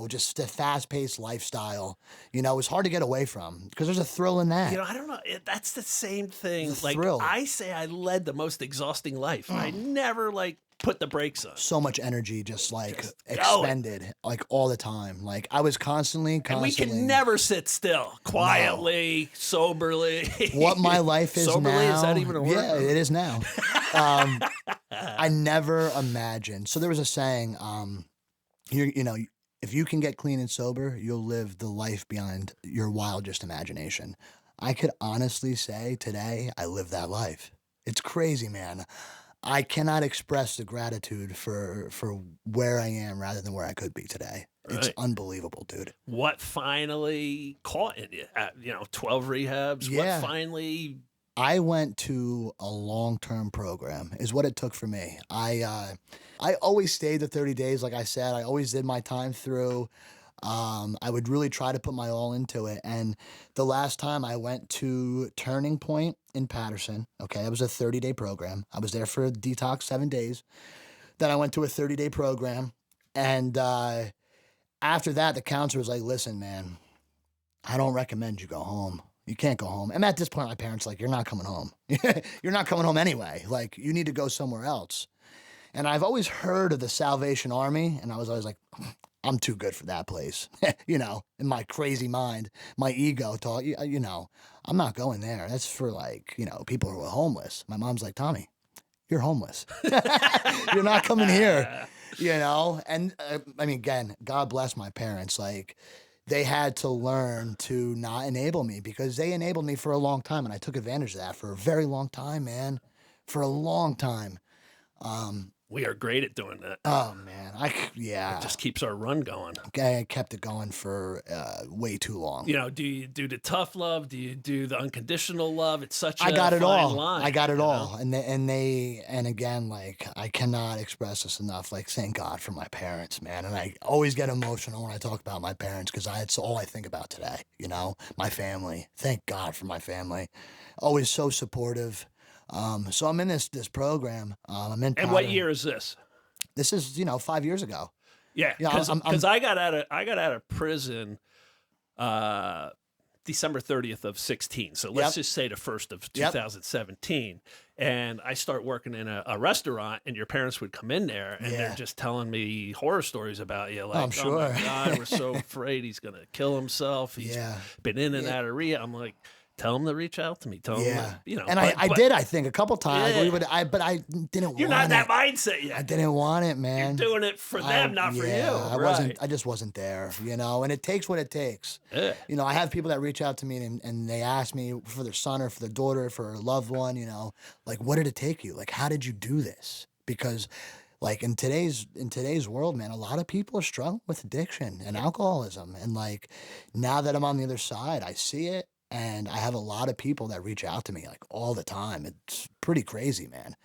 just the fast-paced lifestyle, it was hard to get away from, because there's a thrill in that. I don't know. That's the same thing. The thrill. I say I led the most exhausting life. I never put the brakes on. So much energy just expended all the time. I was constantly. And we can never sit still, quietly, soberly. What my life is soberly, now. Is that even a word? Yeah, it is now. I never imagined. So there was a saying, if you can get clean and sober, you'll live the life beyond your wildest imagination. I could honestly say today I live that life. It's crazy, man. I cannot express the gratitude for where I am rather than where I could be today. Right. It's unbelievable, dude. What finally caught in you? 12 rehabs? Yeah. What finally... I went to a long-term program is what it took for me. I always stayed the 30 days, like I said. I always did my time through. I would really try to put my all into it. And the last time I went to Turning Point in Patterson, okay, it was a 30-day program. I was there for a detox 7 days. Then I went to a 30-day program. And after that, the counselor was like, listen, man, I don't recommend you go home. You can't go home. And at this point, my parents were like, you're not coming home. You're not coming home anyway. You need to go somewhere else. And I've always heard of the Salvation Army, and I was always like, I'm too good for that place. In my crazy mind, my ego thought, I'm not going there. That's for people who are homeless. My mom's like, Tommy, you're homeless. You're not coming here, And again, God bless my parents. They had to learn to not enable me, because they enabled me for a long time, and I took advantage of that for a very long time, man. For a long time. We are great at doing that. Oh man, It just keeps our run going. I kept it going for way too long. You know, do you do the tough love? Do you do the unconditional love? It's such a I got it fine all. line. I got it all. And again, like, I cannot express this enough. Like, thank God for my parents, man. And I always get emotional when I talk about my parents because it's all I think about today. You know, my family. Thank God for my family. Always so supportive. So I'm in this program. I'm in. And what year is this? This is 5 years ago. Yeah, because I got out of prison December 30th of 16. So let's just say the 1st of 2017. And I start working in a restaurant, and your parents would come in there, and they're just telling me horror stories about you. Like, I'm sure. Oh my God, we're so afraid he's going to kill himself. He's been in and out of rehab. I'm like, tell him to reach out to me. Tell him, And I did, I think, a couple times. But I didn't want it. You're not in that mindset yet. I didn't want it, man. You're doing it for them, not for you. I just wasn't there, and it takes what it takes. Yeah. I have people that reach out to me and they ask me for their son or for their daughter, for a loved one, like, what did it take you? Like, how did you do this? Because like in today's world, man, a lot of people are struggling with addiction and alcoholism. And like, now that I'm on the other side, I see it. And I have a lot of people that reach out to me like all the time. It's pretty crazy, man.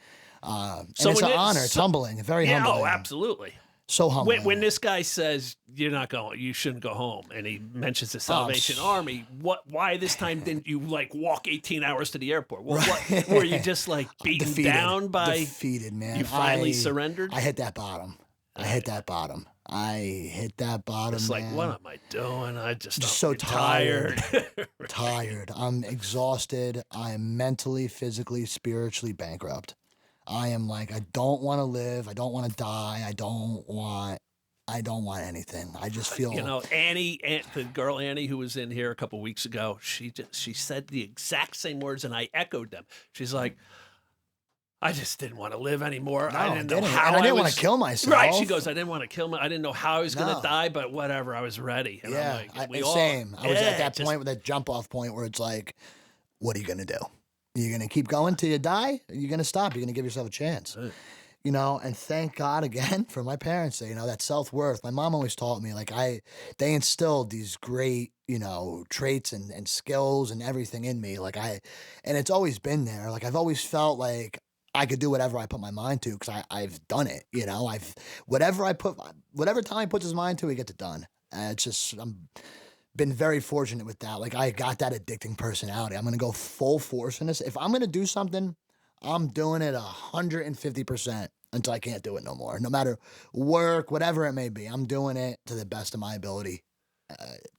And it's an honor. It's humbling. Very humbling. Oh, absolutely. So humbling. When this guy says you shouldn't go home, and he mentions the Salvation Army, why this time didn't you like walk 18 hours to the airport? What were you just like beaten down by? Defeated, man. You finally surrendered? I hit that bottom. I hit that bottom. It's like, man. what am I doing? I'm so tired. Right. Tired. I'm exhausted. I am mentally, physically, spiritually bankrupt. I am like, I don't want to live. I don't want to die. I don't want anything. I just feel. Annie, the girl Annie who was in here a couple weeks ago, she said the exact same words, and I echoed them. She's like, I just didn't want to live anymore. No, I didn't know how. And I didn't want to kill myself. Right. She goes, I didn't want to kill I didn't know how I was going to die, but whatever. I was ready. And I'm like, same. I was at that point with that jump off point where it's like, what are you going to do? Are you going to keep going till you die? Are you going to stop? You're going to give yourself a chance. Right. And thank God again for my parents, that self-worth. My mom always taught me, like, they instilled these great, traits and skills and everything in me. Like and it's always been there. Like, I've always felt like I could do whatever I put my mind to because I've done it, whatever time he puts his mind to, he gets it done. It's just, I'm been very fortunate with that. Like, I got that addicting personality. I'm going to go full force in this. If I'm going to do something, I'm doing it 150% until I can't do it no more. No matter work, whatever it may be, I'm doing it to the best of my ability.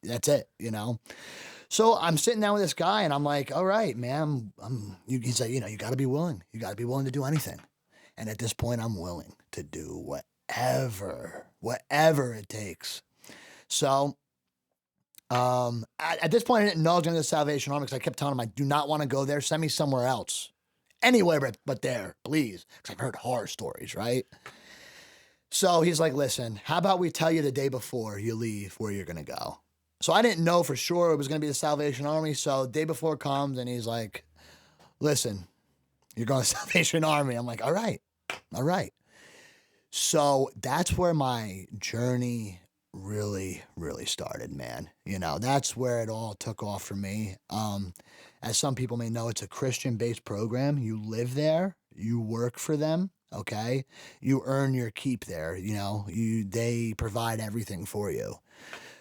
That's it, So I'm sitting down with this guy, and I'm like, all right, man, he's like, you got to be willing. You got to be willing to do anything. And at this point, I'm willing to do whatever it takes. So at this point, I didn't know I was going to the Salvation Army because I kept telling him, I do not want to go there. Send me somewhere else. Anywhere but there, please. Because I've heard horror stories, right? So he's like, listen, how about we tell you the day before you leave where you're going to go? So I didn't know for sure it was going to be the Salvation Army. So day before comes, and he's like, listen, you're going to the Salvation Army. I'm like, all right. So that's where my journey really, really started, man. That's where it all took off for me. As some people may know, it's a Christian-based program. You live there. You work for them. Okay. You earn your keep there. They provide everything for you.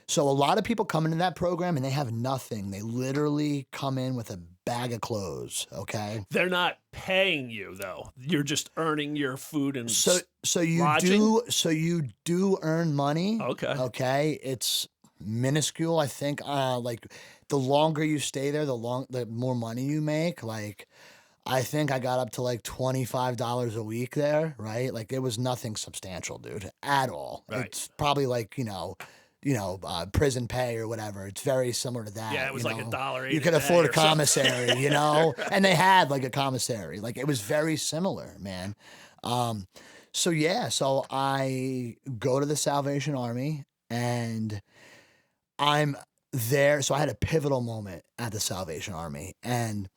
So a lot of people come into that program and they have nothing. They literally come in with a bag of clothes. Okay. They're not paying you though. You're just earning your food and so you lodging? you do earn money. Okay. Okay. It's minuscule. I think, like the longer you stay there, the more money you make. Like, I think I got up to like $25 a week there, right? Like, it was nothing substantial, dude, at all. Right. It's probably like, prison pay or whatever. It's very similar to that. Yeah, it was like $1.80. You could afford a commissary, and they had like a commissary. Like, it was very similar, man. So I go to the Salvation Army and I'm there. So I had a pivotal moment at the Salvation Army, and,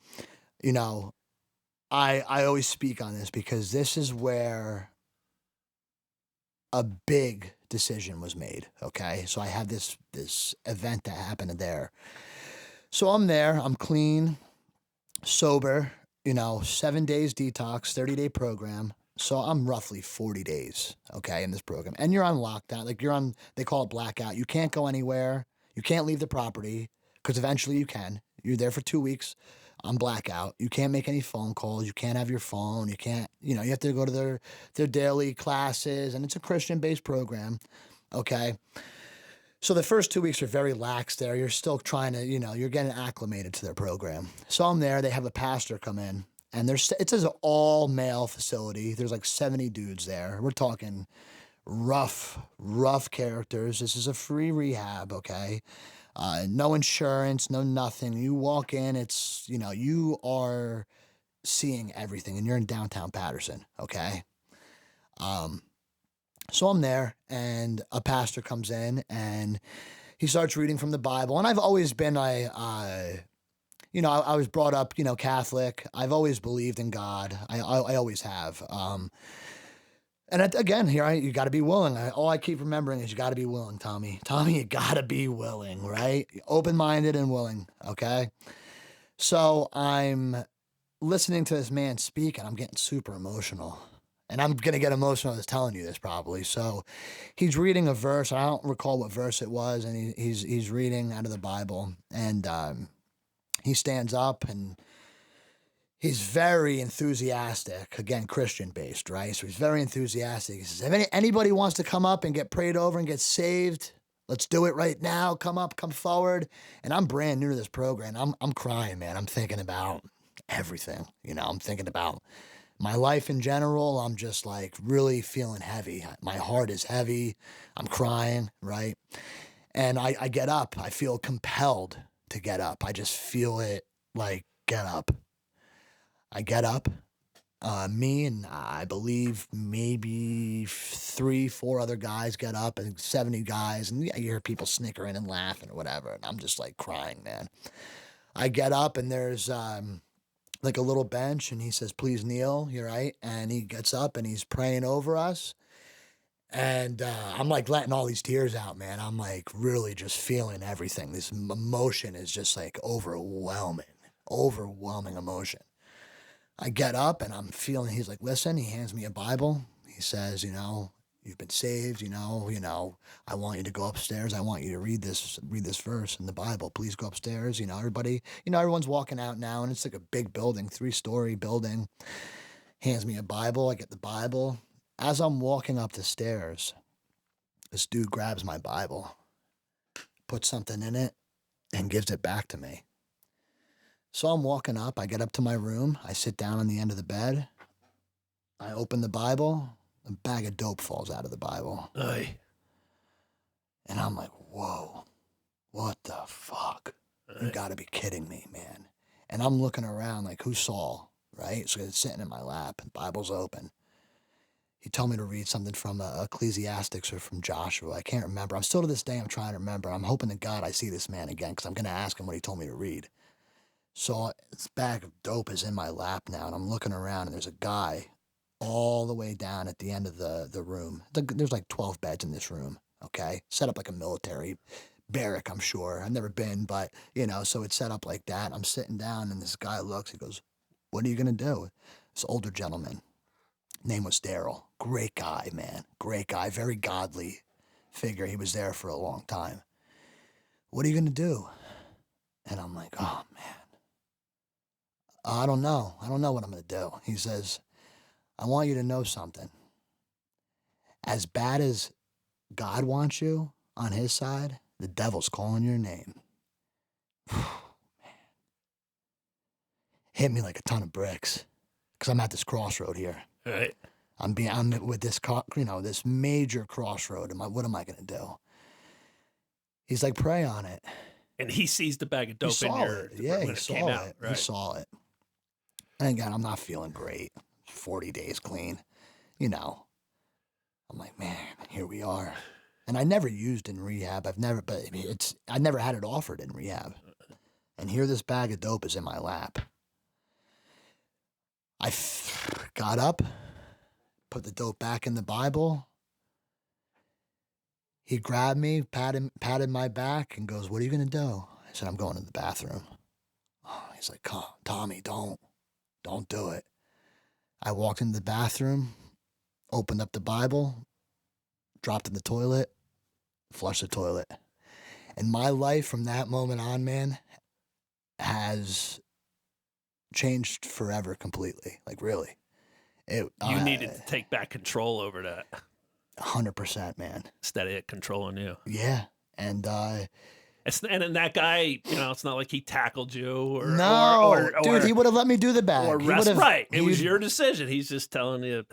I always speak on this because this is where a big decision was made. Okay. So I had this event that happened there. So I'm there, I'm clean, sober, 7 days detox, 30-day program. So I'm roughly 40 days, okay, in this program. And you're on lockdown. Like they call it blackout. You can't go anywhere. You can't leave the property because eventually you can. You're there for 2 weeks on blackout. You can't make any phone calls. You can't have your phone. You can't, you have to go to their daily classes, and it's a Christian-based program, okay? So the first 2 weeks are very lax there. You're still trying to, you're getting acclimated to their program. So I'm there. They have a pastor come in, and it's an all-male facility. There's like 70 dudes there. We're talking rough characters. This is a free rehab, okay? No insurance, no nothing. You walk in, it's, you are seeing everything, and you're in downtown Patterson, okay? So I'm there, and a pastor comes in, and he starts reading from the Bible. And I've always been, I was brought up, Catholic. I've always believed in God. I always have. Again, you got to be willing. All I keep remembering is you got to be willing, Tommy. Tommy, you got to be willing, right? Open-minded and willing, okay? So I'm listening to this man speak, and I'm getting super emotional. And I'm going to get emotional just telling you this probably. So he's reading a verse. I don't recall what verse it was. And he's reading out of the Bible. And he stands up, and he's very enthusiastic. Again, Christian-based, right? So he's very enthusiastic. He says, if anybody wants to come up and get prayed over and get saved, let's do it right now. Come up, come forward. And I'm brand new to this program. I'm crying, man. I'm thinking about everything. I'm thinking about my life in general. I'm just like really feeling heavy. My heart is heavy. I'm crying, right? And I get up. I feel compelled to get up. I just feel it like, get up. I get up. Me and I believe maybe 3-4 other guys get up, and 70 guys. And you hear people snickering and laughing or whatever. And I'm just like crying, man. I get up, and there's like a little bench, and he says, please kneel, you're right. And he gets up, and he's praying over us. And I'm like letting all these tears out, man. I'm like really just feeling everything. This emotion is just like overwhelming emotion. I get up, and I'm feeling, he's like, listen, he hands me a Bible. He says, you've been saved, I want you to go upstairs. I want you to read this verse in the Bible. Please go upstairs. Everyone's walking out now, and it's like a big building, 3-story building. Hands me a Bible. I get the Bible. As I'm walking up the stairs, this dude grabs my Bible, puts something in it, and gives it back to me. So I'm walking up. I get up to my room. I sit down on the end of the bed. I open the Bible. A bag of dope falls out of the Bible. Aye. And I'm like, whoa, what the fuck? You gotta be kidding me, man. And I'm looking around like, who's Saul, right? So it's sitting in my lap, and Bible's open. He told me to read something from Ecclesiastics or from Joshua. I can't remember. I'm still to this day, I'm trying to remember. I'm hoping to God I see this man again, because I'm going to ask him what he told me to read. So this bag of dope is in my lap now, and I'm looking around, and there's a guy all the way down at the end of the room. There's like 12 beds in this room, okay? Set up like a military barrack, I'm sure. I've never been, but, so it's set up like that. I'm sitting down, and this guy looks, he goes, what are you going to do? This older gentleman, name was Daryl. Great guy, man. Great guy, very godly figure. He was there for a long time. What are you going to do? And I'm like, oh, man. I don't know. I don't know what I'm going to do. He says, I want you to know something. As bad as God wants you on his side, the devil's calling your name. Man. Hit me like a ton of bricks, because I'm at this crossroad here. All right. I'm with this, this major crossroad. What am I going to do? He's like, pray on it. And he sees the bag of dope in your, yeah, when he it saw came it. out, right? He saw it. And again, I'm not feeling great. 40 days clean, I'm like, man, here we are. And I never used in rehab. I never had it offered in rehab. And here this bag of dope is in my lap. I got up, put the dope back in the Bible, He grabbed me, patted my back, and goes, "What are you going to do?" I said, "I'm going to the bathroom." Oh, he's like, "Tommy, don't do it." I walked into the bathroom, opened up the Bible, dropped in the toilet, flushed the toilet. And my life from that moment on, man, has changed forever completely. Like, really. You needed to take back control over that. 100%, man. Instead of it controlling you. Yeah. And and that guy, it's not like he tackled you or dude, he would have let me do the bag. Right. It was your decision. He's just telling you,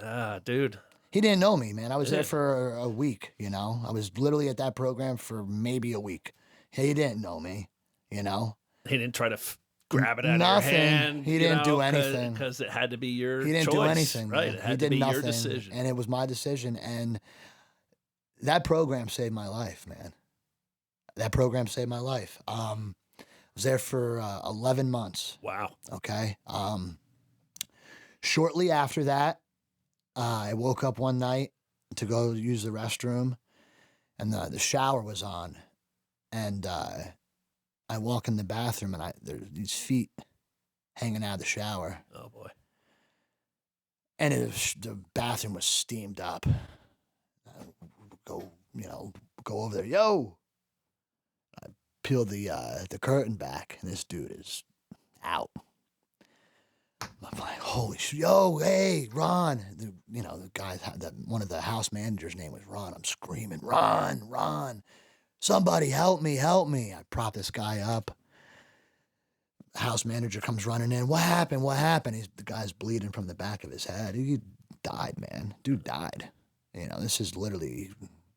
dude. He didn't know me, man. I was there for a week, I was literally at that program for maybe a week. He didn't know me, He didn't try to grab it out of your hand. He didn't do anything. Because it had to be your choice. He didn't do anything. Right. Man. It had to be your decision. And it was my decision. And that program saved my life, man. That program saved my life. I was there for 11 months. Wow. Okay. Shortly after that, I woke up one night to go use the restroom, and the shower was on. And I walk in the bathroom, and there's these feet hanging out of the shower. Oh, boy. And the bathroom was steamed up. I go over there. Yo! I peeled the curtain back, and this dude is out. I'm like, holy shit. Yo, hey, Ron. The guy, one of the house managers' name was Ron. I'm screaming, Ron. Somebody help me. I prop this guy up. House manager comes running in. What happened? The guy's bleeding from the back of his head. He died, man. Dude died. This is literally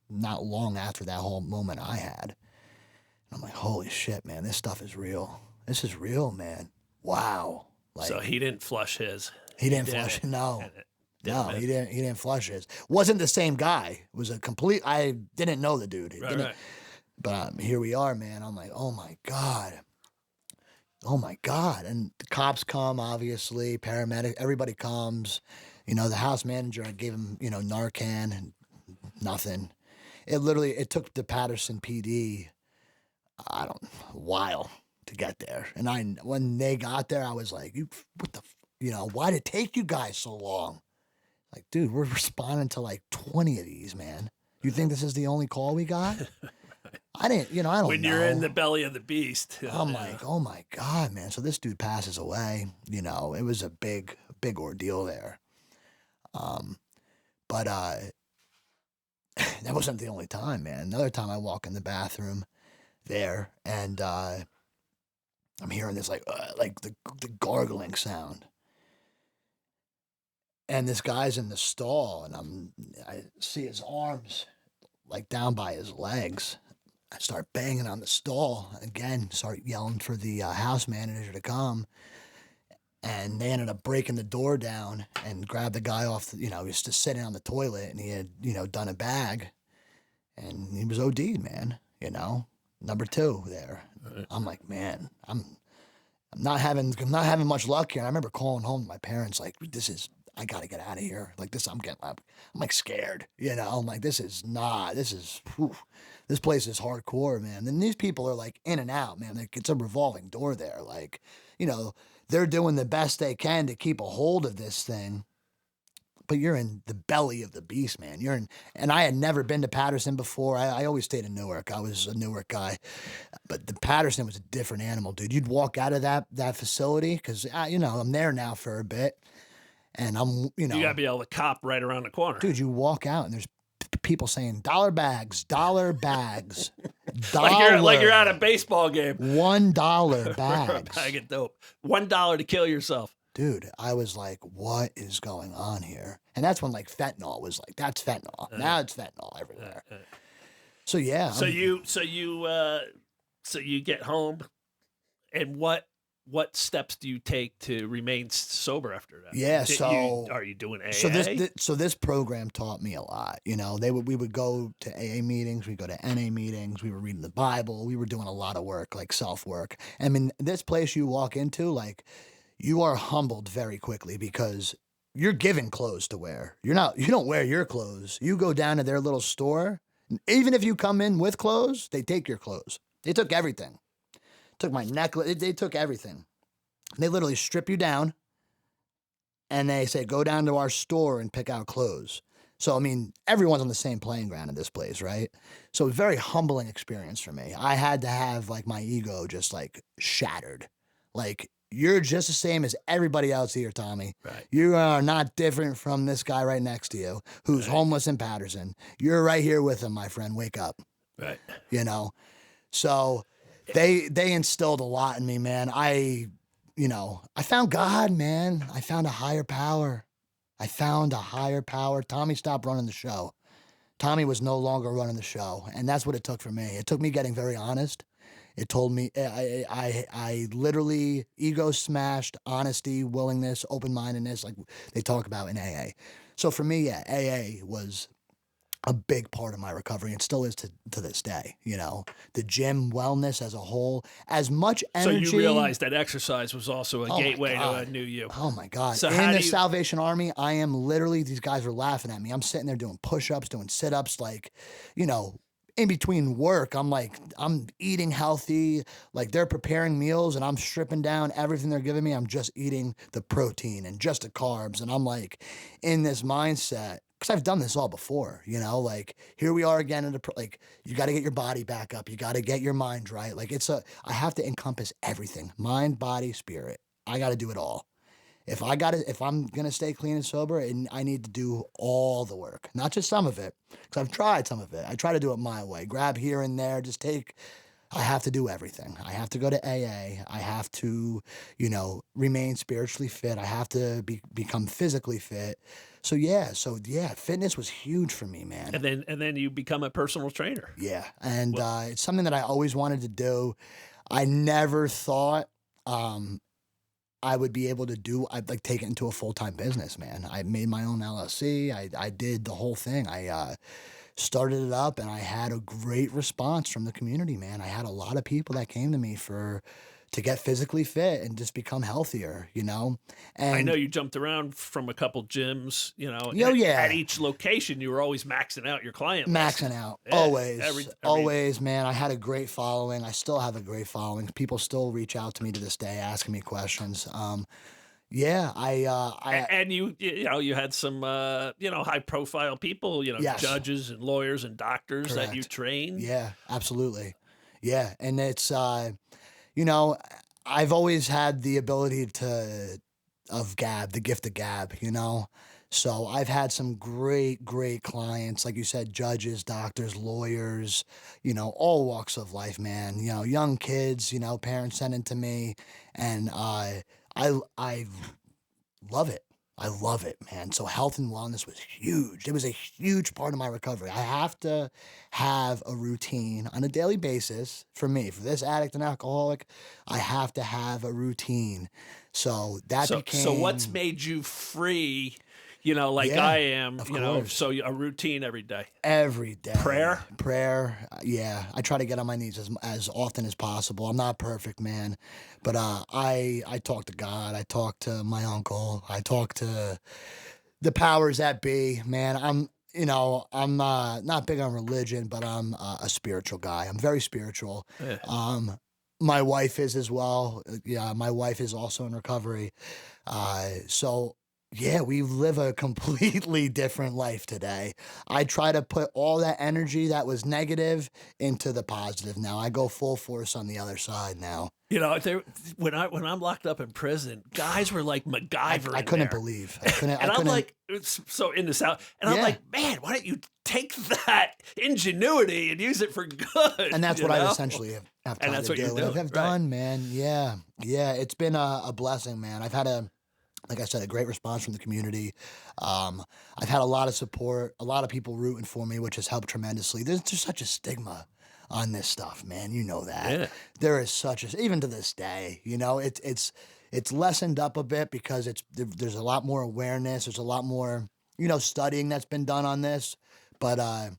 not long after that whole moment I had. And I'm like, holy shit, man, this stuff is real. This is real, man. Wow. Like, so he didn't flush his. He didn't flush. No, he didn't flush his. Wasn't the same guy. It was a complete. I didn't know the dude. Right. But here we are, man. I'm like, oh my god. And the cops come, obviously, paramedic, everybody comes. The house manager, I gave him, Narcan and nothing. It took the Patterson PD, a while to get there. And when they got there, I was like, why did it take you guys so long? Like, dude, we're responding to like 20 of these, man. You think this is the only call we got? I don't know. When you're in the belly of the beast. I'm like, oh my God, man. So this dude passes away. It was a big ordeal there. But that wasn't the only time, man. Another time I walk in the bathroom there, and I'm hearing this like the gargling sound. And this guy's in the stall, and I see his arms like down by his legs. I start banging on the stall again, start yelling for the house manager to come. And they ended up breaking the door down and grabbed the guy off, he was just sitting on the toilet, and he had, done a bag, and he was OD'd, man, number 2 there. Right. I'm like, man, I'm not having much luck here. I remember calling home to my parents, like, I got to get out of here. Like this, I'm like scared, I'm like, this place is hardcore, man. And these people are like in and out, man. Like, it's a revolving door there. Like, they're doing the best they can to keep a hold of this thing. But you're in the belly of the beast, man. And I had never been to Patterson before. I always stayed in Newark. I was a Newark guy. But the Patterson was a different animal, dude. You'd walk out of that facility, because, I'm there now for a bit. And I'm, You got to be able to cop right around the corner. Dude, you walk out, and there's people saying, dollar bags. Like you're at a baseball game. $1 bags. A bag of dope. $1 to kill yourself. Dude, I was like, what is going on here? And that's when like fentanyl was like, that's fentanyl. Now it's fentanyl everywhere. So yeah. So you get home, and what steps do you take to remain sober after that? Yeah. Are you doing AA? So this program taught me a lot. We would go to AA meetings, we'd go to NA meetings, we were reading the Bible, we were doing a lot of work, like self-work. I mean, this place you walk into, like, you are humbled very quickly, because you're given clothes to wear. You don't wear your clothes. You go down to their little store, Even if you come in with clothes, they take your clothes. They took everything. Took my necklace. They took everything. They literally strip you down and they say, go down to our store and pick out clothes. So, I mean, everyone's on the same playing ground in this place, right? So it was a very humbling experience for me. I had to have like my ego just like shattered. Like, you're just the same as everybody else here, Tommy. Right. You are not different from this guy right next to you who's homeless in Patterson. You're right here with him, my friend. Wake up. Right. You know? So they instilled a lot in me, man. I found God, man. I found a higher power. Tommy stopped running the show. Tommy was no longer running the show. And that's what it took for me. It took me getting very honest. It told me, I literally ego smashed, honesty, willingness, open-mindedness, like they talk about in AA. So for me, yeah, AA was a big part of my recovery and still is to this day, you know. The gym, wellness as a whole, as much energy. So you realized that exercise was also a gateway to a new you. Oh my God. So in the Salvation Army, I am literally, these guys were laughing at me. I'm sitting there doing push-ups, doing sit-ups, like, you know, in between work, I'm eating healthy, like they're preparing meals and I'm stripping down everything they're giving me. I'm just eating the protein and just the carbs. And I'm like in this mindset, because I've done this all before, you know, like here we are again, like you got to get your body back up. You got to get your mind right. Like I have to encompass everything, mind, body, spirit. I got to do it all. If I'm going to stay clean and sober, and I need to do all the work, not just some of it, because I've tried some of it. I try to do it my way, grab here and there, I have to do everything. I have to go to AA. I have to, you know, remain spiritually fit. I have to become physically fit. So yeah, fitness was huge for me, man. And then you become a personal trainer. Yeah, and it's something that I always wanted to do. I never thought I would be able to I'd like take it into a full-time business, man. I made my own LLC. I did the whole thing. I started it up and I had a great response from the community, man. I had a lot of people that came to me to get physically fit and just become healthier, you know? And I know you jumped around from a couple gyms, you know. Yeah. At each location, you were always maxing out your client list. Maxing out. Yeah, always, man. I had a great following. I still have a great following. People still reach out to me to this day asking me questions. Yeah, and you had some high profile people, yes. judges and lawyers and doctors Correct. that you trained. Yeah, absolutely. Yeah, and it's you know, I've always had the ability the gift of gab, you know. So I've had some great clients, like you said, judges, doctors, lawyers, you know, all walks of life, man. You know, young kids, you know, parents sending to me, and I love it. I love it, man. So health and wellness was huge. It was a huge part of my recovery. I have to have a routine on a daily basis for me. For this addict and alcoholic, I have to have a routine. So So what's made you free? I am, so a routine every day. Every day. Prayer? Yeah. I try to get on my knees as often as possible. I'm not perfect, man. But I talk to God. I talk to my uncle. I talk to the powers that be, man. I'm not big on religion, but I'm a spiritual guy. I'm very spiritual. Yeah. My wife is as well. Yeah, my wife is also in recovery. So yeah, we live a completely different life today. I try to put all that energy that was negative into the positive now. I go full force on the other side now. When I'm locked up in prison, guys were like MacGyver. I couldn't believe. I'm like, so in the South, and I'm like, man, why don't you take that ingenuity and use it for good? And that's what I essentially have tried to do. I've done, man. Yeah. It's been a blessing, man. I've had like I said, a great response from the community. I've had a lot of support, a lot of people rooting for me, which has helped tremendously. There's just such a stigma on this stuff, man. You know that. Yeah. There is even to this day, you know, it's lessened up a bit because there's a lot more awareness. There's a lot more, you know, studying that's been done on this, but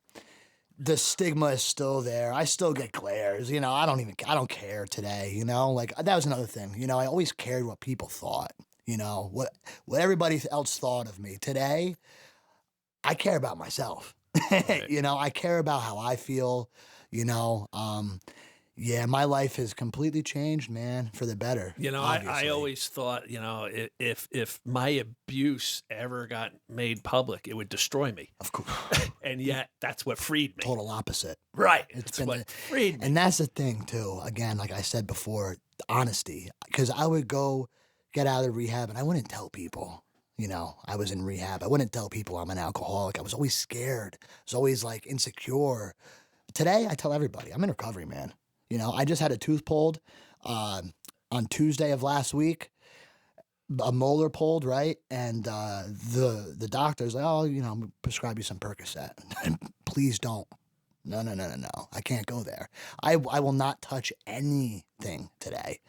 the stigma is still there. I still get glares, you know. I don't care today, you know. Like that was another thing, you know. I always cared what people thought. You know, what everybody else thought of me. Today, I care about myself. Right. You know, I care about how I feel, you know. Yeah, my life has completely changed, man, for the better. You know, I obviously. always thought, you know, if my abuse ever got made public, it would destroy me. Of course. And yet that's what freed me. Total opposite. Right. It's It's been what freed me. And that's the thing too. Again, like I said before, honesty. Because I would go get out of rehab and I wouldn't tell people, you know, I was in rehab. I wouldn't tell people I'm an alcoholic. I was always scared. I was always like insecure. Today, I tell everybody I'm in recovery, man. You know, I just had a tooth pulled on Tuesday of last week, a molar pulled, right? And the doctor's like, oh, you know, I'm gonna prescribe you some Percocet. Please don't. No. I can't go there. I will not touch anything today.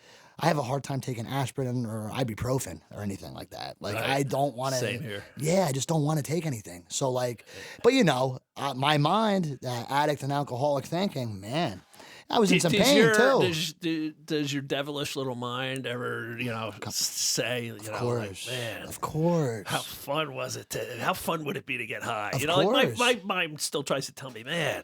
I have a hard time taking aspirin or ibuprofen or anything like that. Like, Right. I don't want to. Same here. Yeah, I just don't want to take anything. So, like, but you know, my mind, that addict and alcoholic thinking, man, I was in some pain too. Does your devilish little mind ever, you know, say, you know, course. like, man, Of course. how fun was it how fun would it be to get high? Of You know, like course. my mind still tries to tell me, man,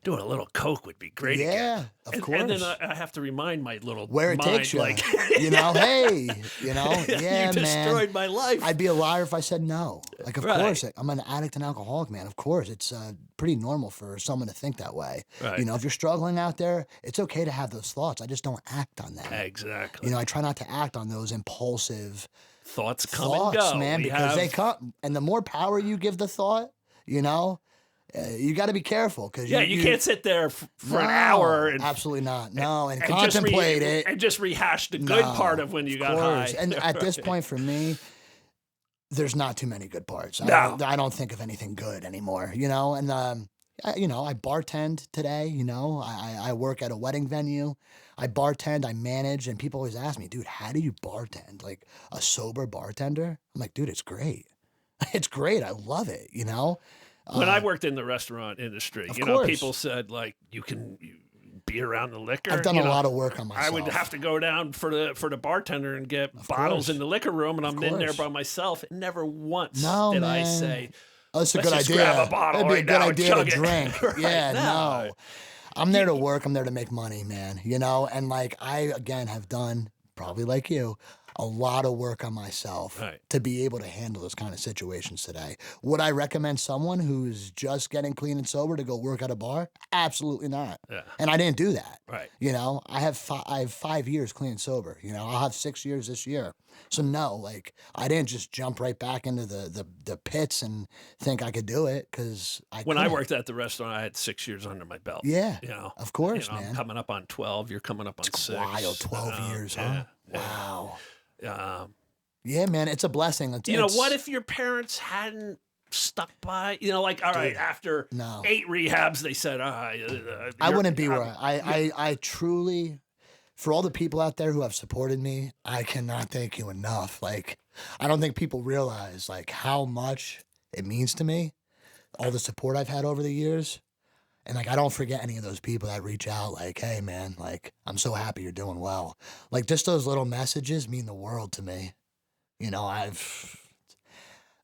doing a little coke would be great again. Yeah, of course. And then I have to remind my little Where it mind, takes you. like, You know, hey, you know, yeah, you man. destroyed my life. I'd be a liar if I said no. Like, of Right. course, I'm an addict and alcoholic, man. Of course, it's pretty normal for someone to think that way. Right. You know, if you're struggling out there, it's okay to have those thoughts. I just don't act on them. Exactly. You know, I try not to act on those impulsive Thoughts come thoughts, and go. man, We because they have- come. And the more power you give the thought, you know, you got to be careful because Yeah, you can't sit there for an hour and absolutely not. No, and just contemplate it. and just rehash the good No, part of when you of got course. high. And at this point, for me, there's not too many good parts. No. I don't think of anything good anymore. You know, and you know, I bartend today. You know, I work at a wedding venue. I bartend, I manage, and people always ask me, dude, how do you bartend? Like a sober bartender? I'm like, dude, it's great. It's great. I love it. You know. When I worked in the restaurant industry, of you know, course. people said like you can be around the liquor. I've done you a know, lot of work on myself. I would have to go down for the bartender and get bottles course. in the liquor room, and I'm in there course. by myself. And never once No, did I man. say, Oh, that's a "Let's good just idea. grab a bottle It'd be right a good now and idea to chug it." drink. Right, Yeah, no. no. I'm there to work. I'm there to make money, man. You know, and like I again have done, probably like you, a lot of work on myself Right. to be able to handle those kind of situations today. Would I recommend someone who's just getting clean and sober to go work at a bar? Absolutely not. Yeah. And I didn't do that. Right. You know, I have 5 years clean and sober. You know, I'll have 6 years this year. So no, like I didn't just jump right back into the pits and think I could do it because When I couldn't. worked at the restaurant, I had 6 years under my belt. Yeah, You know, of course, you know, I'm man. coming up on 12. You're coming up on 6. Wild, 12 years, huh? Wow. Yeah, man, it's a blessing. You know, what if your parents hadn't stuck by? You know, like, all right, after no. 8 rehabs, they said, I wouldn't be where I truly, for all the people out there who have supported me, I cannot thank you enough. Like, I don't think people realize like how much it means to me, all the support I've had over the years. And like, I don't forget any of those people that reach out like, hey man, like, I'm so happy you're doing well. Like just those little messages mean the world to me. You know,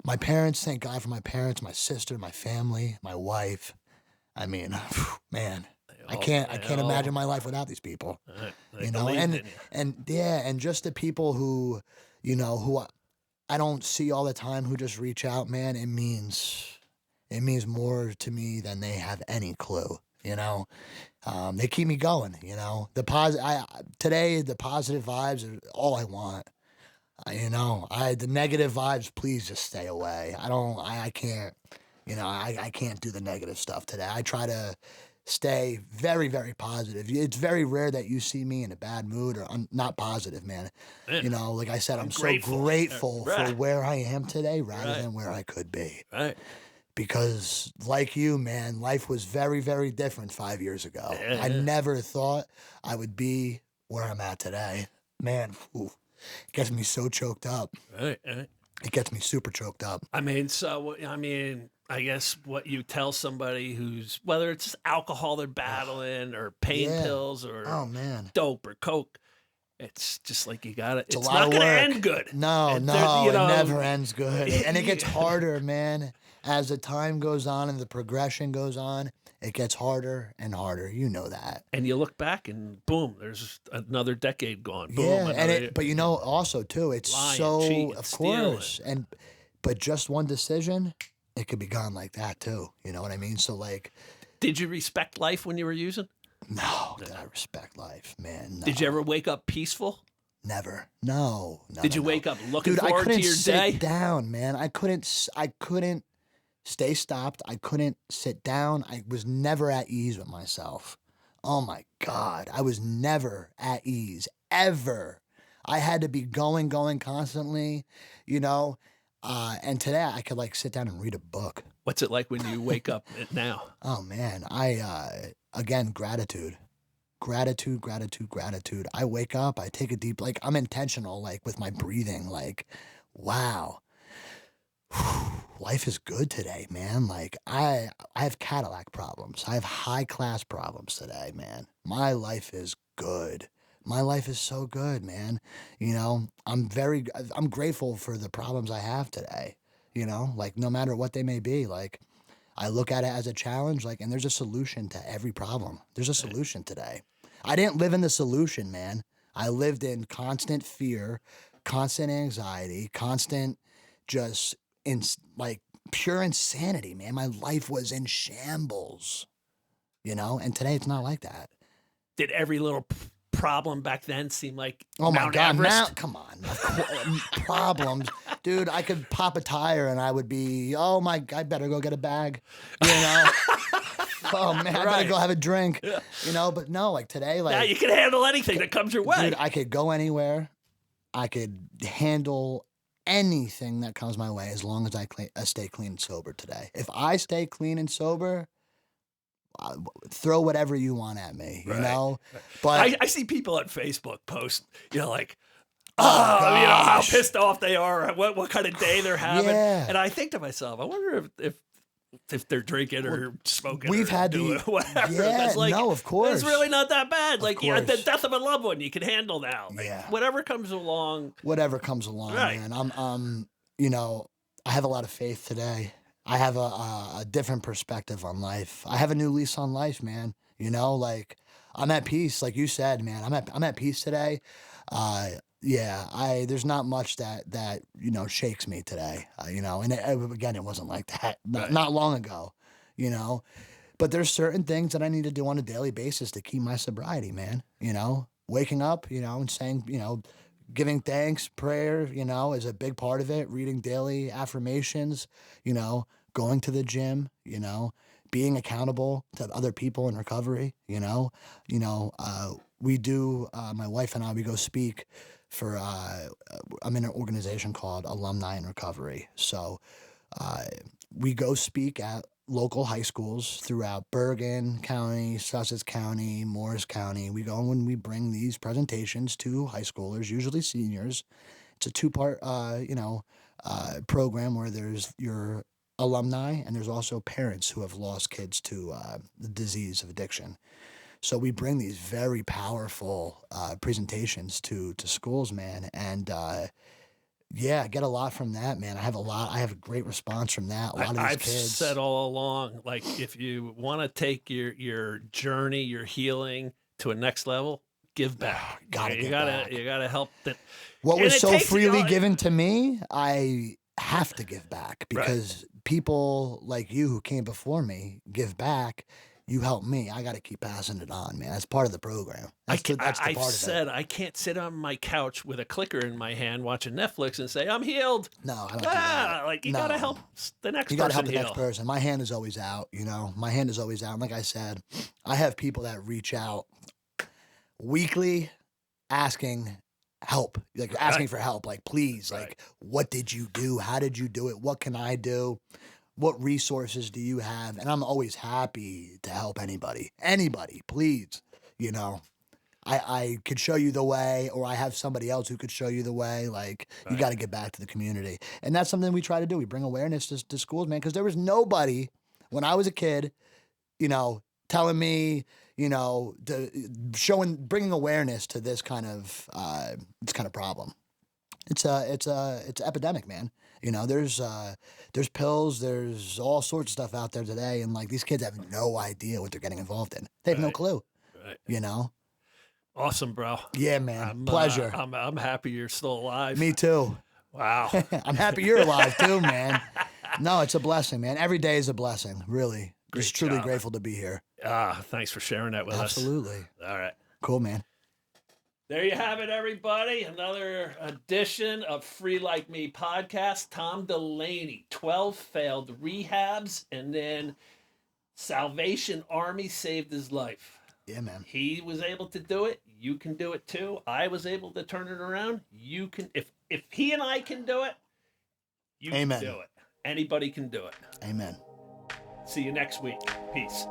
my parents, thank God for my parents, my sister, my family, my wife. I mean, man, I can't imagine my life without these people. They You know, believed in you. and yeah, and just the people who, you know, who I don't see all the time who just reach out, man, it means more to me than they have any clue. You know, they keep me going. You know, today the positive vibes are all I want. You know, the negative vibes, please just stay away. I can't. You know, I can't do the negative stuff today. I try to stay very, very positive. It's very rare that you see me in a bad mood or not positive, man. You know, like I said, I'm so grateful Right. for where I am today rather Right. than where I could be. Right. Because like you, man, life was very, very different 5 years ago. Yeah, I yeah. never thought I would be where I'm at today. Man, it gets me so choked up. Right. Right. It gets me super choked up. I mean, I guess what you tell somebody who's, whether it's alcohol they're battling or pain Yeah. pills or Oh, man. dope or coke, it's just like you got to, it's a lot not of going to work. end good. No, And no, there- you know, it never ends good. And it gets harder, man. as the time goes on and the progression goes on, it gets harder and harder. You know that. And you look back and boom, there's another decade gone. Boom, Yeah, another, but you know, also too, it's lying, so, cheating, of stealing. course, but just one decision, it could be gone like that too. You know what I mean? So like, did you respect life when you were using? No, did I respect life, man? No. Did you ever wake up peaceful? Never. No. Did you wake up looking Dude, forward to your sit day? down, man. I couldn't stay stopped. I couldn't sit down. I was never at ease with myself. Oh my God. I was never at ease, ever. I had to be going constantly, you know. And today I could like sit down and read a book. What's it like when you wake up now? Oh man, again, gratitude. Gratitude. I wake up, I take a deep, like I'm intentional, like with my breathing, like, wow, life is good today, man. Like I have Cadillac problems. I have high class problems today, man. My life is good. My life is so good, man. You know, I'm grateful for the problems I have today, you know, like no matter what they may be, like I look at it as a challenge, like, and there's a solution to every problem. There's a solution today. I didn't live in the solution, man. I lived in constant fear, constant anxiety, constant just like pure insanity, man. My life was in shambles, you know? And today it's not like that. Did every little problem back then seem like Mount God, Everest? Come on. Problems. Dude, I could pop a tire and I would be, I better go get a bag, you know? Oh man, I better go have a drink, you know. But no, like today, like now you can handle anything that comes your way. Dude, I could go anywhere. I could handle anything that comes my way as long as I stay clean and sober today. If I stay clean and sober, throw whatever you want at me, you know. But I see people on Facebook post, you know, like, you know how pissed off they are, what kind of day they're having, and I think to myself, I wonder if they're drinking or smoking, we've had doing whatever. Yeah, that's like, no, of course, it's really not that bad. Like the death of a loved one, you can handle now. Like, yeah, whatever comes along, right. Man. I'm you know, I have a lot of faith today. I have a different perspective on life. I have a new lease on life, man. You know, like I'm at peace, like you said, man. I'm at peace today. There's not much that you know shakes me today, you know, and again, it wasn't like that not long ago, you know, but there's certain things that I need to do on a daily basis to keep my sobriety, man, you know, waking up, you know, and saying, you know, giving thanks, prayer, you know, is a big part of it, reading daily affirmations, you know, going to the gym, you know, being accountable to other people in recovery, you know, we do, my wife and I, we go speak for, I'm in an organization called Alumni in Recovery. So we go speak at local high schools throughout Bergen County, Sussex County, Morris County. We go and we bring these presentations to high schoolers, usually seniors. It's a two-part, program where there's your alumni and there's also parents who have lost kids to the disease of addiction. So we bring these very powerful presentations to schools, man, and I get a lot from that, man. I have a great response from that. A lot of these I've kids. said all along, like if you want to take your journey, your healing to a next level, give back. You gotta help that. What was so freely given to me, I have to give back because people like you who came before me give back. You help me. I got to keep passing it on, man. That's part of the program. That's the part of it. I can't sit on my couch with a clicker in my hand watching Netflix and say, I'm healed. No, I don't do that. Like, you got to help the next person. You got to help the next person. My hand is always out, you know. My hand is always out. And like I said, I have people that reach out weekly asking help, like asking for help. Like, please, like, what did you do? How did you do it? What can I do? What resources do you have? And I'm always happy to help anybody, please. You know, I could show you the way, or I have somebody else who could show you the way. Like, you got to get back to the community. And that's something we try to do. We bring awareness to schools, man, because there was nobody when I was a kid, you know, telling me, you know, bringing awareness to this kind of problem. It's epidemic, man. You know, there's pills, there's all sorts of stuff out there today, and like these kids have no idea what they're getting involved in. They have no clue. Right. You know. Awesome, bro. Yeah, man. Pleasure. I'm happy you're still alive. Me too. Wow. I'm happy you're alive too, man. No, it's a blessing, man. Every day is a blessing, really. Just truly grateful to be here. Thanks for sharing that with us. Absolutely. All right. Cool, man. There you have it, everybody. Another edition of Free Like Me podcast. Tom Delaney, 12 failed rehabs, and then Salvation Army saved his life. Yeah, man. He was able to do it. You can do it too. I was able to turn it around. You can. If he and I can do it, you Amen. can do it. Anybody can do it. Amen. See you next week. Peace.